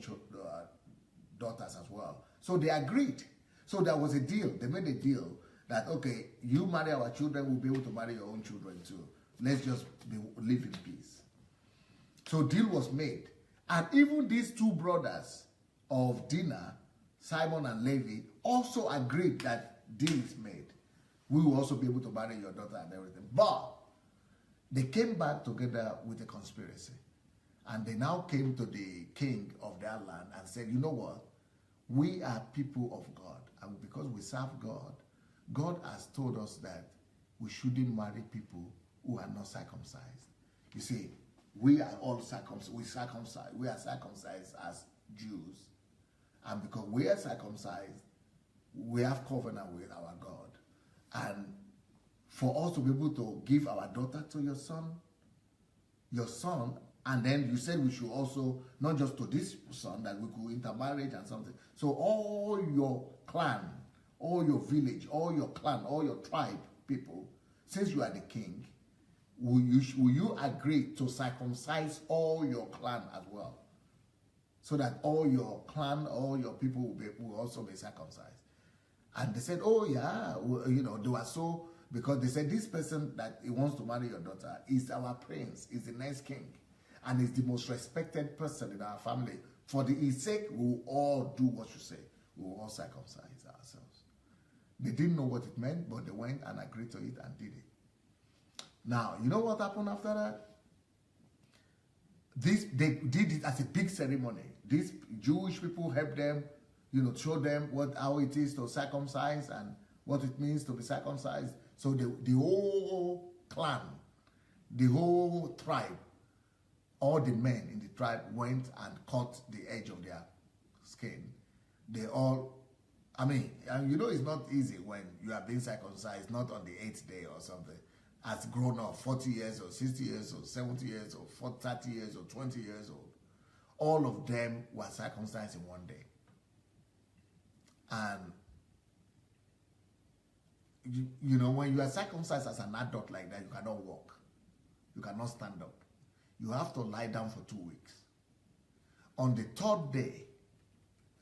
daughters as well. So they agreed. So there was a deal. They made a deal that, okay, you marry our children, we'll be able to marry your own children too. Let's just live in peace. So deal was made. And even these 2 brothers of Dinah, Simon and Levi, also agreed that deal is made. We will also be able to marry your daughter and everything. But they came back together with a conspiracy. And they now came to the king of their land and said, you know what? We are people of God. And because we serve God, God has told us that we shouldn't marry people who are not circumcised. You see, we are all circumcised. We are circumcised as Jews. And because we are circumcised, we have covenant with our God. And for us to be able to give our daughter to your son, and then you said we should also, not just to this son, that we could intermarriage and something. So all your clan, all your village, all your clan, all your tribe people, since you are the king, will you agree to circumcise all your clan as well? So that all your clan, all your people will also be circumcised. And they said, oh yeah, they were so, because they said this person that he wants to marry your daughter is our prince, is the next king, and is the most respected person in our family. For his sake, we will all do what you say. We will all circumcise ourselves. They didn't know what it meant, but they went and agreed to it and did it. Now, you know what happened after that? They did it as a big ceremony. These Jewish people helped them, show them how it is to circumcise and what it means to be circumcised. So the whole clan, the whole tribe, all the men in the tribe went and cut the edge of their skin. They all, it's not easy when you are being circumcised, not on the 8th day or something. As grown up, 40 years old, 60 years old, 70 years old, 30 years old, 20 years old. All of them were circumcised in one day. And, when you are circumcised as an adult like that, you cannot walk. You cannot stand up. You have to lie down for 2 weeks. On the 3rd day,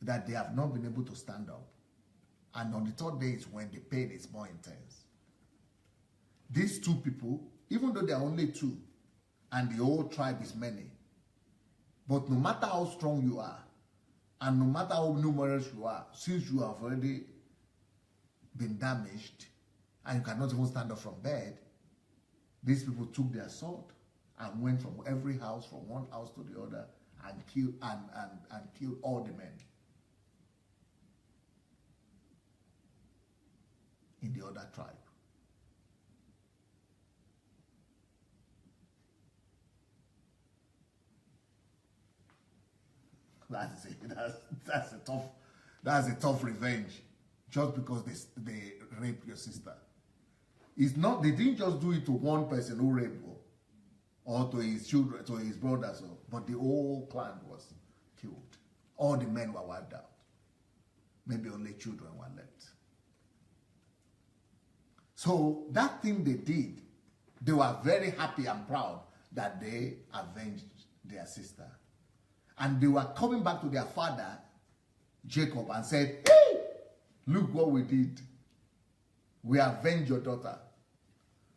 that they have not been able to stand up, and on the 3rd day is when the pain is more intense. These 2 people even though there are only two, and the whole tribe is many, but no matter how strong you are, and no matter how numerous you are, since you have already been damaged, and you cannot even stand up from bed, these people took their sword and went from every house, from one house to the other, and killed all the men in the other tribe. That's it. That's a tough revenge, just because they raped your sister. It's not, they didn't just do it to one person who raped her, or to his children, to his brothers, but the whole clan was killed. All the men were wiped out. Maybe only children were left. So that thing they did, they were very happy and proud that they avenged their sister. And they were coming back to their father, Jacob, and said, hey, look what we did. We avenged your daughter.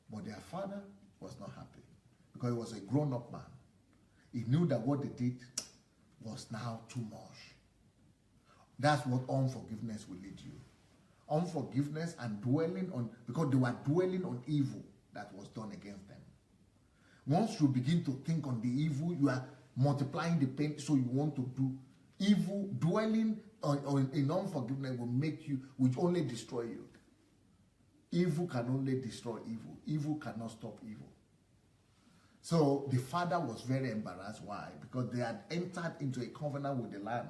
But their father was not happy, because he was a grown-up man. He knew that what they did was now too much. That's what unforgiveness will lead you. Unforgiveness and dwelling on, because they were dwelling on evil that was done against them. Once you begin to think on the evil, you are multiplying the pain, so you want to do evil. Dwelling in unforgiveness will only destroy you. Evil can only destroy evil. Evil cannot stop evil. So the father was very embarrassed. Why? Because they had entered into a covenant with the land.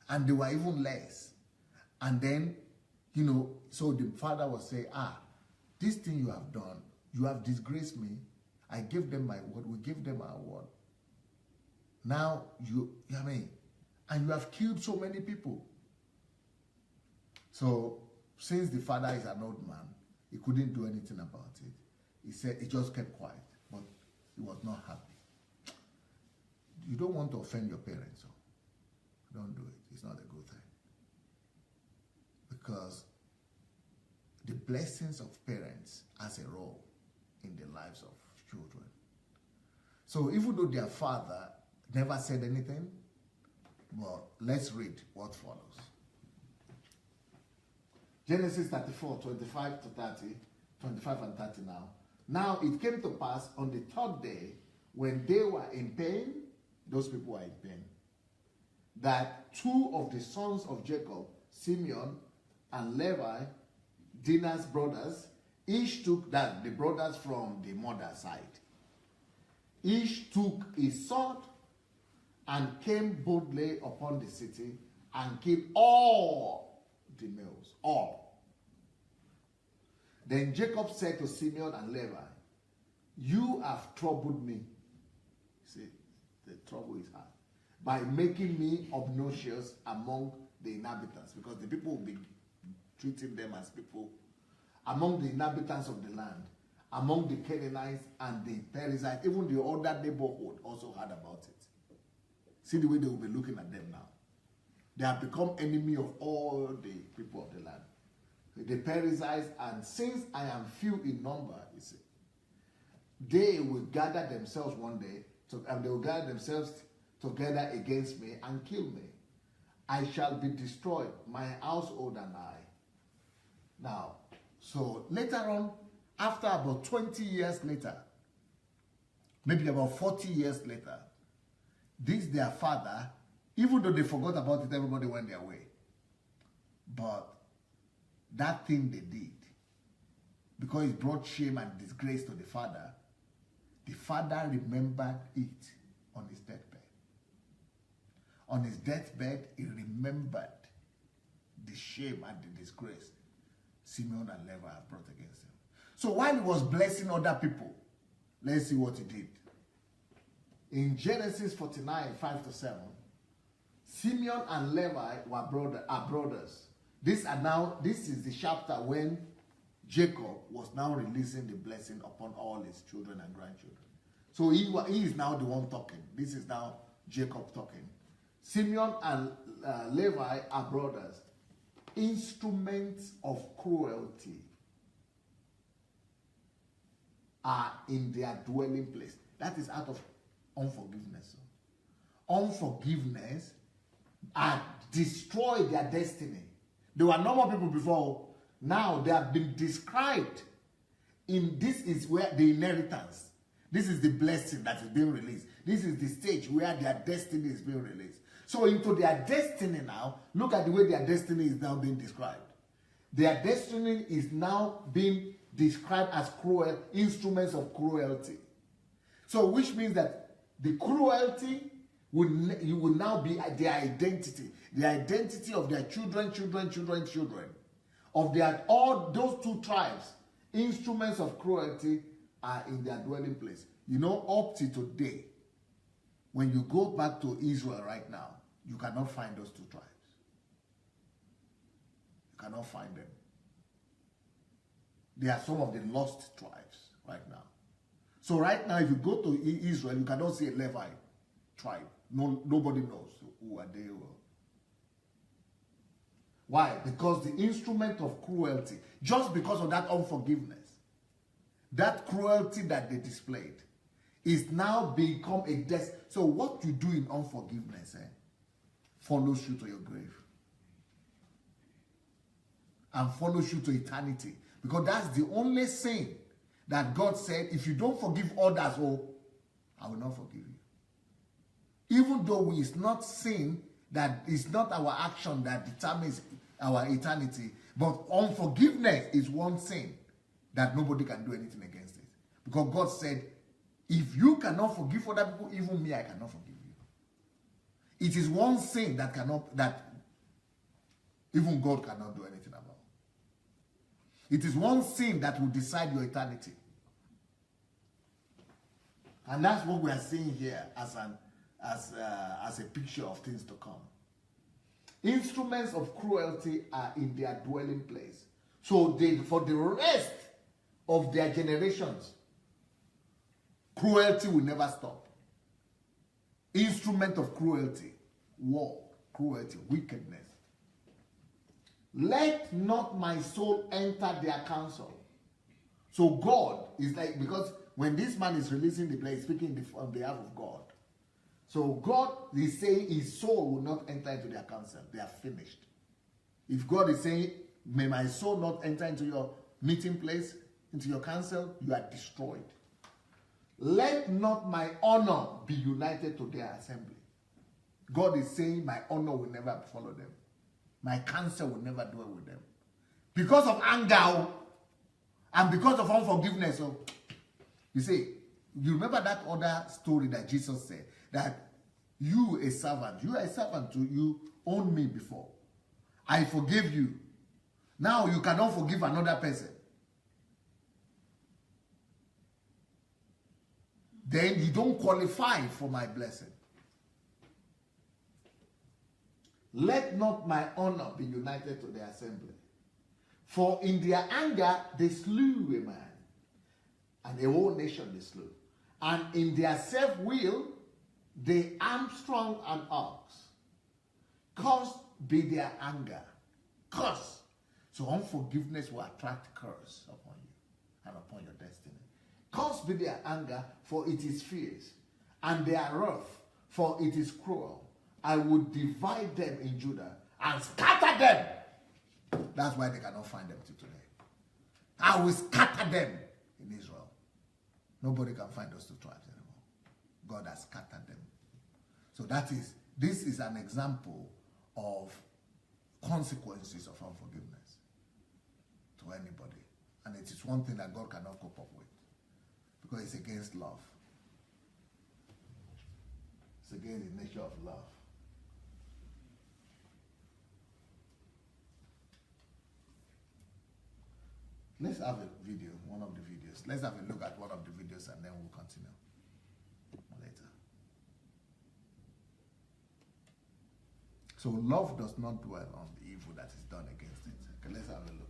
And they were even less. And then, so the father was saying, this thing you have done, you have disgraced me. I gave them my word. We gave them our word. Now, and you have killed so many people. So, since the father is an old man, he couldn't do anything about it. He said, he just kept quiet, but he was not happy. You don't want to offend your parents, so don't do it. It's not a good thing. Because the blessings of parents has a role in the lives of children. So even though their father never said anything, well, let's read what follows. Genesis 34, 25 to 30, 25 and 30 now. Now it came to pass on the third day, when they were in pain, those people were in pain, that two of the sons of Jacob, Simeon and Levi, Dinah's brothers, each took, that the brothers from the mother's side, each took his sword and came boldly upon the city and killed all the males, all. Then Jacob said to Simeon and Levi, you have troubled me. See, the trouble is hard. By making me obnoxious among the inhabitants, because the people will be treating them as people, among the inhabitants of the land, among the Canaanites and the Perizzites, even the other neighborhood also heard about it. See the way they will be looking at them now. They have become enemy of all the people of the land. The Perizzites, and since I am few in number, you see, they will gather themselves one day, and they will gather themselves together against me and kill me. I shall be destroyed, my household and I. Now, so later on, after about 20 years later, maybe about 40 years later, this their father, even though they forgot about it, everybody went their way. But that thing they did, because it brought shame and disgrace to the father remembered it on his deathbed. On his deathbed, he remembered the shame and the disgrace Simeon and Levi have brought against him. So while he was blessing other people, let's see what he did. In Genesis 49, 5 to 7, Simeon and Levi are brothers. This is the chapter when Jacob was now releasing the blessing upon all his children and grandchildren. So he is now the one talking. This is now Jacob talking. Simeon and Levi are brothers, instruments of cruelty. are in their dwelling place. That is out of unforgiveness. Unforgiveness had destroyed their destiny. There were normal people before. Now they have been described in this is where the inheritance, this is the blessing that is being released. This is the stage where their destiny is being released. So into their destiny now, look at the way their destiny is now being described. Their destiny is now being described as cruel, instruments of cruelty. So which means that the cruelty will now be their identity. The identity of their children, of their, all those two tribes, instruments of cruelty are in their dwelling place. You know, up to today, when you go back to Israel right now, you cannot find those two tribes. You cannot find them. They are some of the lost tribes right now. So right now, if you go to Israel, you cannot see a Levite tribe. No, nobody knows who are they. Why? Because the instrument of cruelty, just because of that unforgiveness, that cruelty that they displayed, is now become a death. So what you do in unforgiveness follows you to your grave. And follows you to eternity. Because that's the only sin that God said, if you don't forgive others, I will not forgive you. Even though it's not sin, that is not our action that determines our eternity, but unforgiveness is one sin that nobody can do anything against it. Because God said, if you cannot forgive other people, even me, I cannot forgive you. It is one sin that even God cannot do anything about. It is one sin that will decide your eternity. And that's what we are seeing here as a picture of things to come. Instruments of cruelty are in their dwelling place. So for the rest of their generations, cruelty will never stop. Instrument of cruelty, war, cruelty, wickedness. Let not my soul enter their counsel. So God is like, because when this man is releasing the place, speaking on behalf of God, so God is saying his soul will not enter into their counsel. They are finished. If God is saying, may my soul not enter into your meeting place, into your counsel, you are destroyed. Let not my honor be united to their assembly. God is saying, my honor will never follow them. My counsel will never dwell with them. Because of anger and because of unforgiveness. You see, you remember that other story that Jesus said, that you are a servant to you owned me before. I forgave you. Now you cannot forgive another person. Then you don't qualify for my blessing. Let not my honor be united to the assembly. For in their anger they slew a man, and a whole nation they slew. And in their self-will they armstrong an ox. Cursed be their anger. Curse. So unforgiveness will attract curse upon you and upon your destiny. Cursed be their anger, for it is fierce, and their wrath, for it is cruel. I will divide them in Judah and scatter them. That's why they cannot find them till today. I will scatter them in Israel. Nobody can find those two tribes anymore. God has scattered them. So this is an example of consequences of unforgiveness to anybody. And it is one thing that God cannot cope up with, because it's against love. It's against the nature of love. Let's have a video, one of the videos. Let's have a look at one of the videos and then we'll continue later. So love does not dwell on the evil that is done against it. Okay, let's have a look.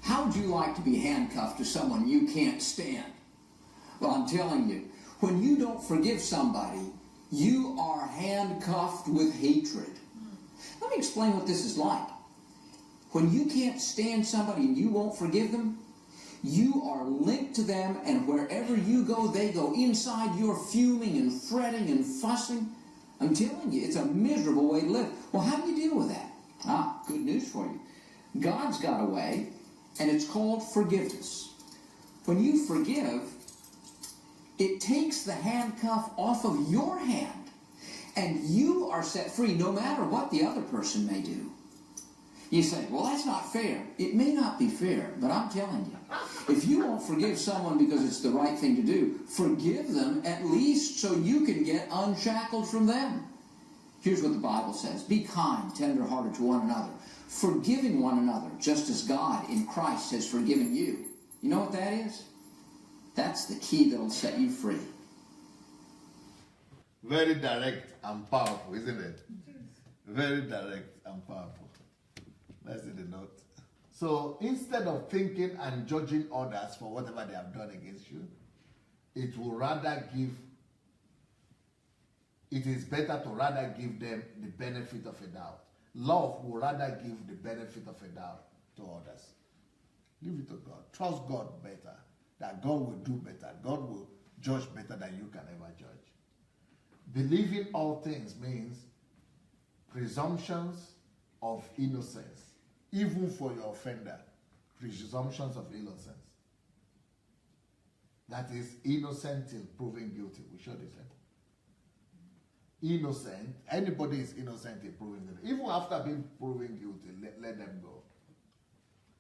How would you like to be handcuffed to someone you can't stand? Well, I'm telling you, when you don't forgive somebody, you are handcuffed with hatred. Let me explain what this is like. When you can't stand somebody and you won't forgive them, you are linked to them, and wherever you go, they go. Inside, you're fuming and fretting and fussing. I'm telling you, it's a miserable way to live. Well, how do you deal with that? Good news for you. God's got a way, and it's called forgiveness. When you forgive, it takes the handcuff off of your hand, and you are set free no matter what the other person may do. You say, well, that's not fair. It may not be fair, but I'm telling you, if you won't forgive someone because it's the right thing to do, forgive them at least so you can get unshackled from them. Here's what the Bible says. Be kind, tender-hearted to one another, forgiving one another, just as God in Christ has forgiven you. You know what that is? That's the key that'll set you free. Very direct and powerful, isn't it? Very direct and powerful. That's in the note. So instead of thinking and judging others for whatever they have done against you, it is better to rather give them the benefit of a doubt. Love will rather give the benefit of a doubt to others. Leave it to God. Trust God better. That God will do better. God will judge better than you can ever judge. Believing all things means presumptions of innocence. Even for your offender, presumptions of innocence. That is innocent till proven guilty. We showed this. Innocent, anybody is innocent till proven guilty. Even after being proven guilty, let them go.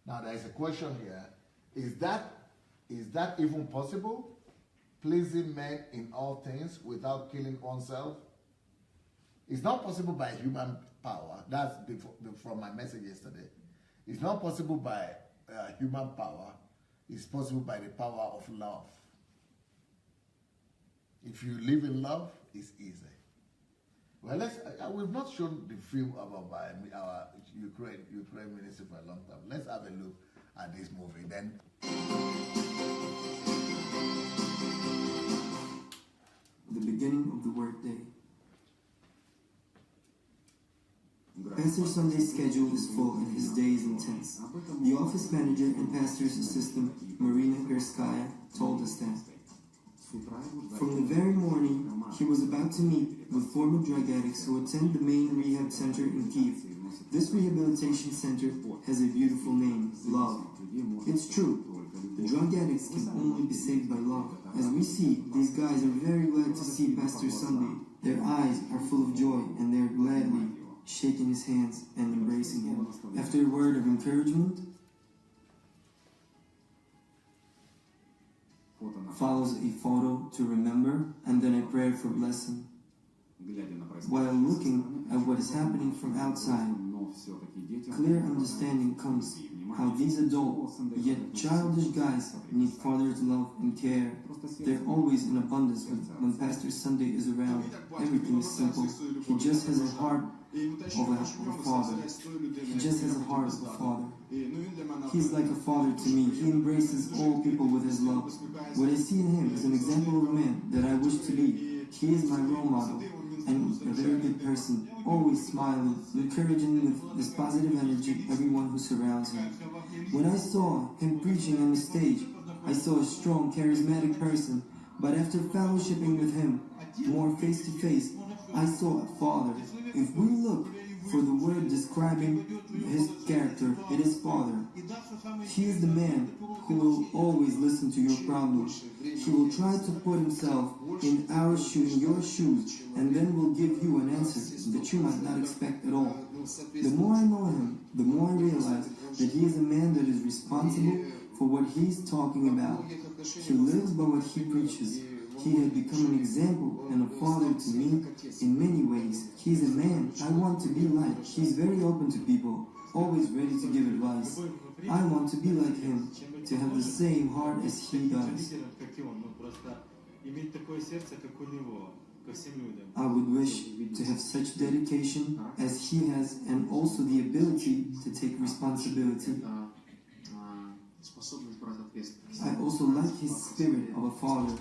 Now there is a question here. Is that even possible? Pleasing men in all things without killing oneself? It's not possible by human power. That's from my message yesterday. It's not possible by human power. It's possible by the power of love. If you live in love, it's easy. Well, we've not shown the film about our Ukraine ministry for a long time. Let's have a look at this movie then. The beginning of the workday. Pastor Sunday's schedule is full and his day is intense. The office manager and pastor's assistant, Marina Perskaya, told us that. From the very morning, he was about to meet with former drug addicts who attend the main rehab center in Kyiv. This rehabilitation center has a beautiful name, Love. It's true. The drug addicts can only be saved by love. As we see, these guys are very glad to see Pastor Sunday. Their eyes are full of joy and they are gladly shaking his hands and embracing him. After a word of encouragement, follows a photo to remember and then a prayer for blessing. While looking at what is happening from outside, clear understanding comes how these adult, yet childish guys need father's love and care. They're always in abundance when Pastor Sunday is around. Everything is simple. He just has a heart of a father. He just has a heart of a father. He's like a father to me. He embraces all people with his love. What I see in him is an example of a man that I wish to be. He is my role model and a very good person, always smiling, encouraging with this positive energy everyone who surrounds him. When I saw him preaching on the stage, I saw a strong, charismatic person, but after fellowshipping with him, more face to face, I saw a father. If we look for the word describing his character, it is father. He is the man who will always listen to your problems. He will try to put himself in our shoes, in your shoes, and then will give you an answer that you might not expect at all. The more I know him, the more I realize that he is a man that is responsible for what he's talking about. He lives by what he preaches. He has become an example and a father to me in many ways. He's a man I want to be like. He's very open to people, always ready to give advice. I want to be like him, to have the same heart as he does. I would wish to have such dedication as he has, and also the ability to take responsibility. I also like his spirit of a father.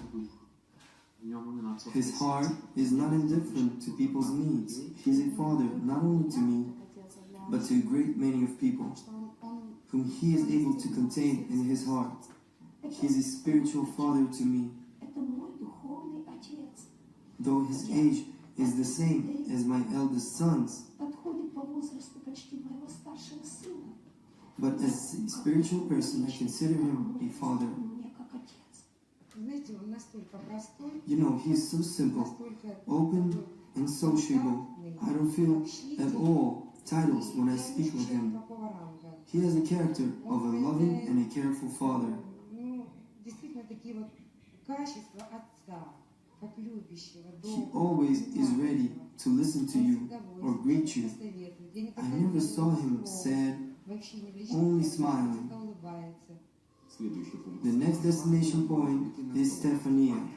His heart is not indifferent to people's needs. He's a father not only to me, but to a great many of people. whom he is able to contain in his heart. He is a spiritual father to me. Though his age is the same as my eldest son's, but as a spiritual person, I consider him a father. You know, he is so simple, open, and sociable. I don't feel at all titles when I speak with him. He has the character of a loving and a careful father. He always is ready to listen to you or greet you. I never saw him sad, only smiling. The next destination point is Stephania.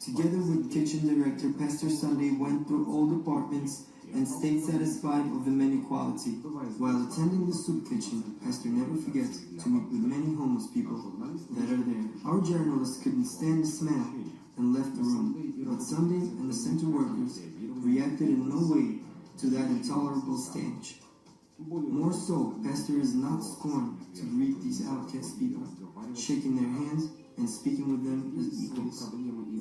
Together with kitchen director, Pastor Sunday went through all departments and stayed satisfied of the menu quality. While attending the soup kitchen, Pastor never forgets to meet with many homeless people that are there. Our journalists couldn't stand the smell and left the room, but Sunday and the center workers reacted in no way to that intolerable stench. More so, Pastor is not scorned to greet these outcast people, shaking their hands and speaking with them as equals.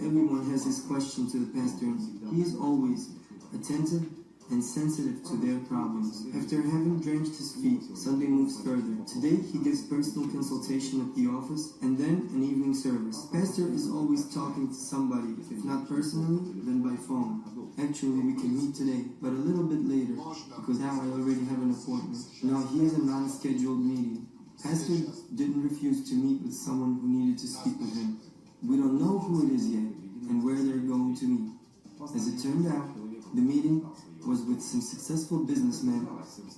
Everyone has his question to the pastor, and he is always attentive and sensitive to their problems. After having drenched his feet, Sunday moves further. Today, he gives personal consultation at the office and then an evening service. Pastor is always talking to somebody, if not personally, then by phone. Actually, we can meet today, but a little bit later, because now I already have an appointment. Now, he has a non-scheduled meeting. Pastor didn't refuse to meet with someone who needed to speak with him. We don't know who it is yet and where they're going to meet. As it turned out, the meeting was with some successful businessmen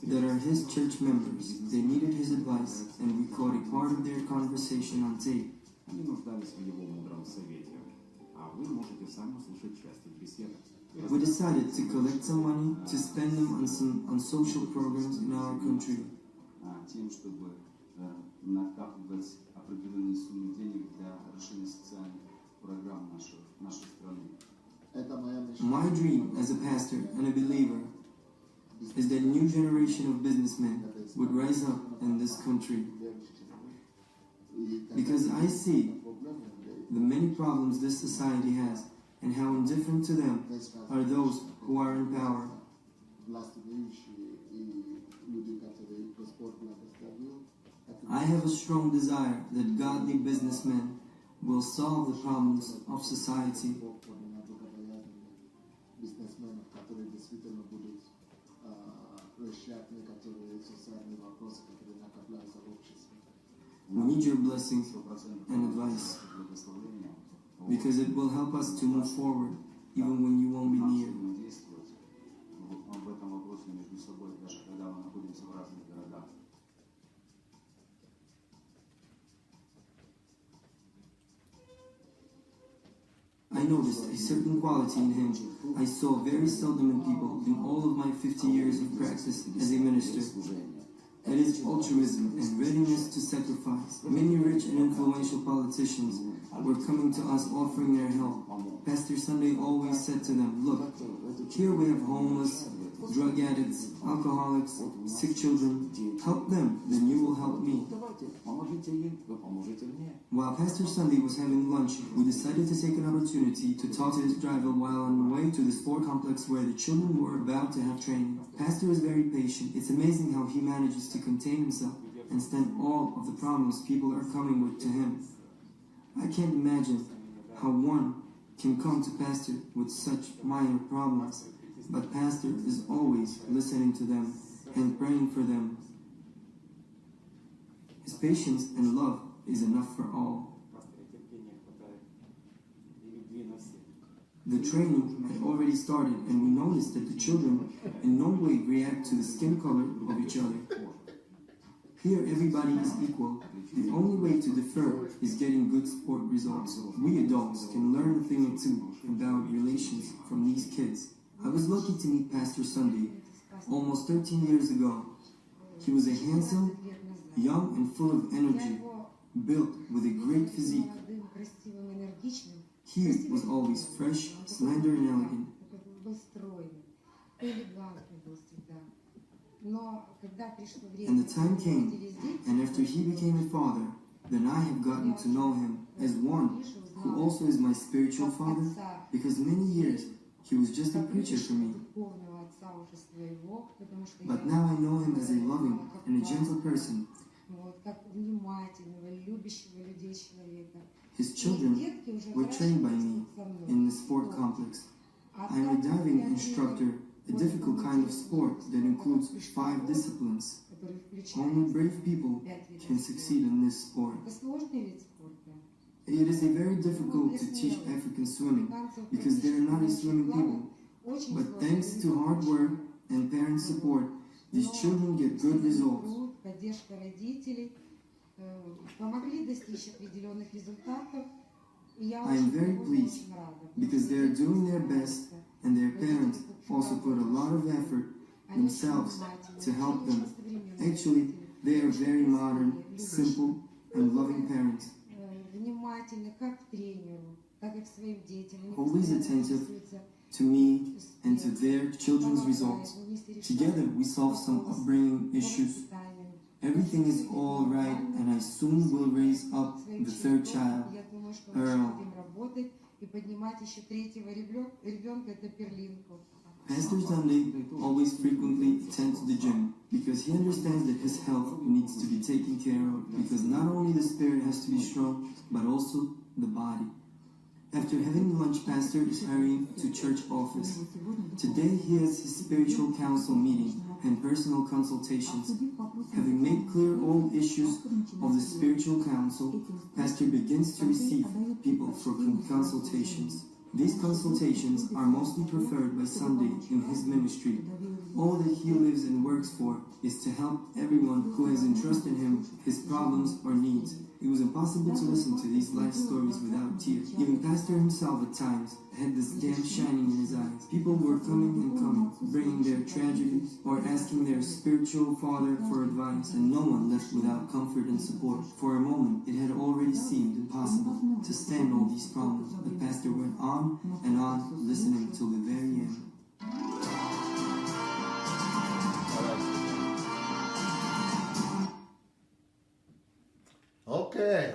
that are his church members. They needed his advice, and we caught a part of their conversation on tape. We decided to collect some money to spend them on social programs in our country. My dream as a pastor and a believer is that a new generation of businessmen would rise up in this country. Because I see the many problems this society has and how indifferent to them are those who are in power. I have a strong desire that godly businessmen will solve the problems of society. We need your blessings and advice, because it will help us to move forward even when you won't be near. I noticed a certain quality in him I saw very seldom in people in all of my 50 years of practice as a minister. It is altruism and readiness to sacrifice. Many rich and influential politicians were coming to us offering their help. Pastor Sunday always said to them, look, here we have homeless, drug addicts, alcoholics, sick children. Help them, then you will help me. While Pastor Sunday was having lunch, we decided to take an opportunity to talk to his driver while on the way to the sport complex where the children were about to have training. Pastor is very patient. It's amazing how he manages to contain himself and stand all of the problems people are coming with to him. I can't imagine how one can come to Pastor with such minor problems, but Pastor is always listening to them and praying for them. His patience and love is enough for all. The training had already started, and we noticed that the children in no way react to the skin color of each other. Here everybody is equal. The only way to differ is getting good sport results. We adults can learn a thing or two about relations from these kids. I was lucky to meet Pastor Sunday almost 13 years ago. He was a handsome, young and full of energy, built with a great physique. He was always fresh, slender and elegant. And the time came, and after he became a father, then I have gotten to know him as one who also is my spiritual father, because many years he was just a preacher for me. But now I know him as a loving and a gentle person. His children were trained by me in the sport complex. I am a diving instructor, a difficult kind of sport that includes 5 disciplines. Only brave people can succeed in this sport. It is very difficult to teach African swimming because they are not a swimming people. But thanks to hard work and parent support, these children get good results. I am very pleased because they are doing their best, and their parents also put a lot of effort themselves to help them. Actually, they are very modern, simple, and loving parents. Always attentive to me and to their children's results. Together we solve some upbringing issues. Everything is all right, and I soon will raise up the 3rd child, Earl. Pastor Sunday always frequently attends the gym because he understands that his health needs to be taken care of, because not only the spirit has to be strong, but also the body. After having lunch, Pastor is hurrying to church office. Today he has his spiritual council meeting and personal consultations. Having made clear all issues of the spiritual council, Pastor begins to receive people for consultations. These consultations are mostly preferred by Sunday in his ministry. All that he lives and works for is to help everyone who has entrusted him his problems or needs. It was impossible to listen to these life stories without tears. Even Pastor himself at times had this damp shining in his eyes. People were coming and coming, bringing their tragedies or asking their spiritual father for advice, and no one left without comfort and support. For a moment, it had already seemed impossible to stand all these problems, but Pastor went on and on, listening till the very end. Okay.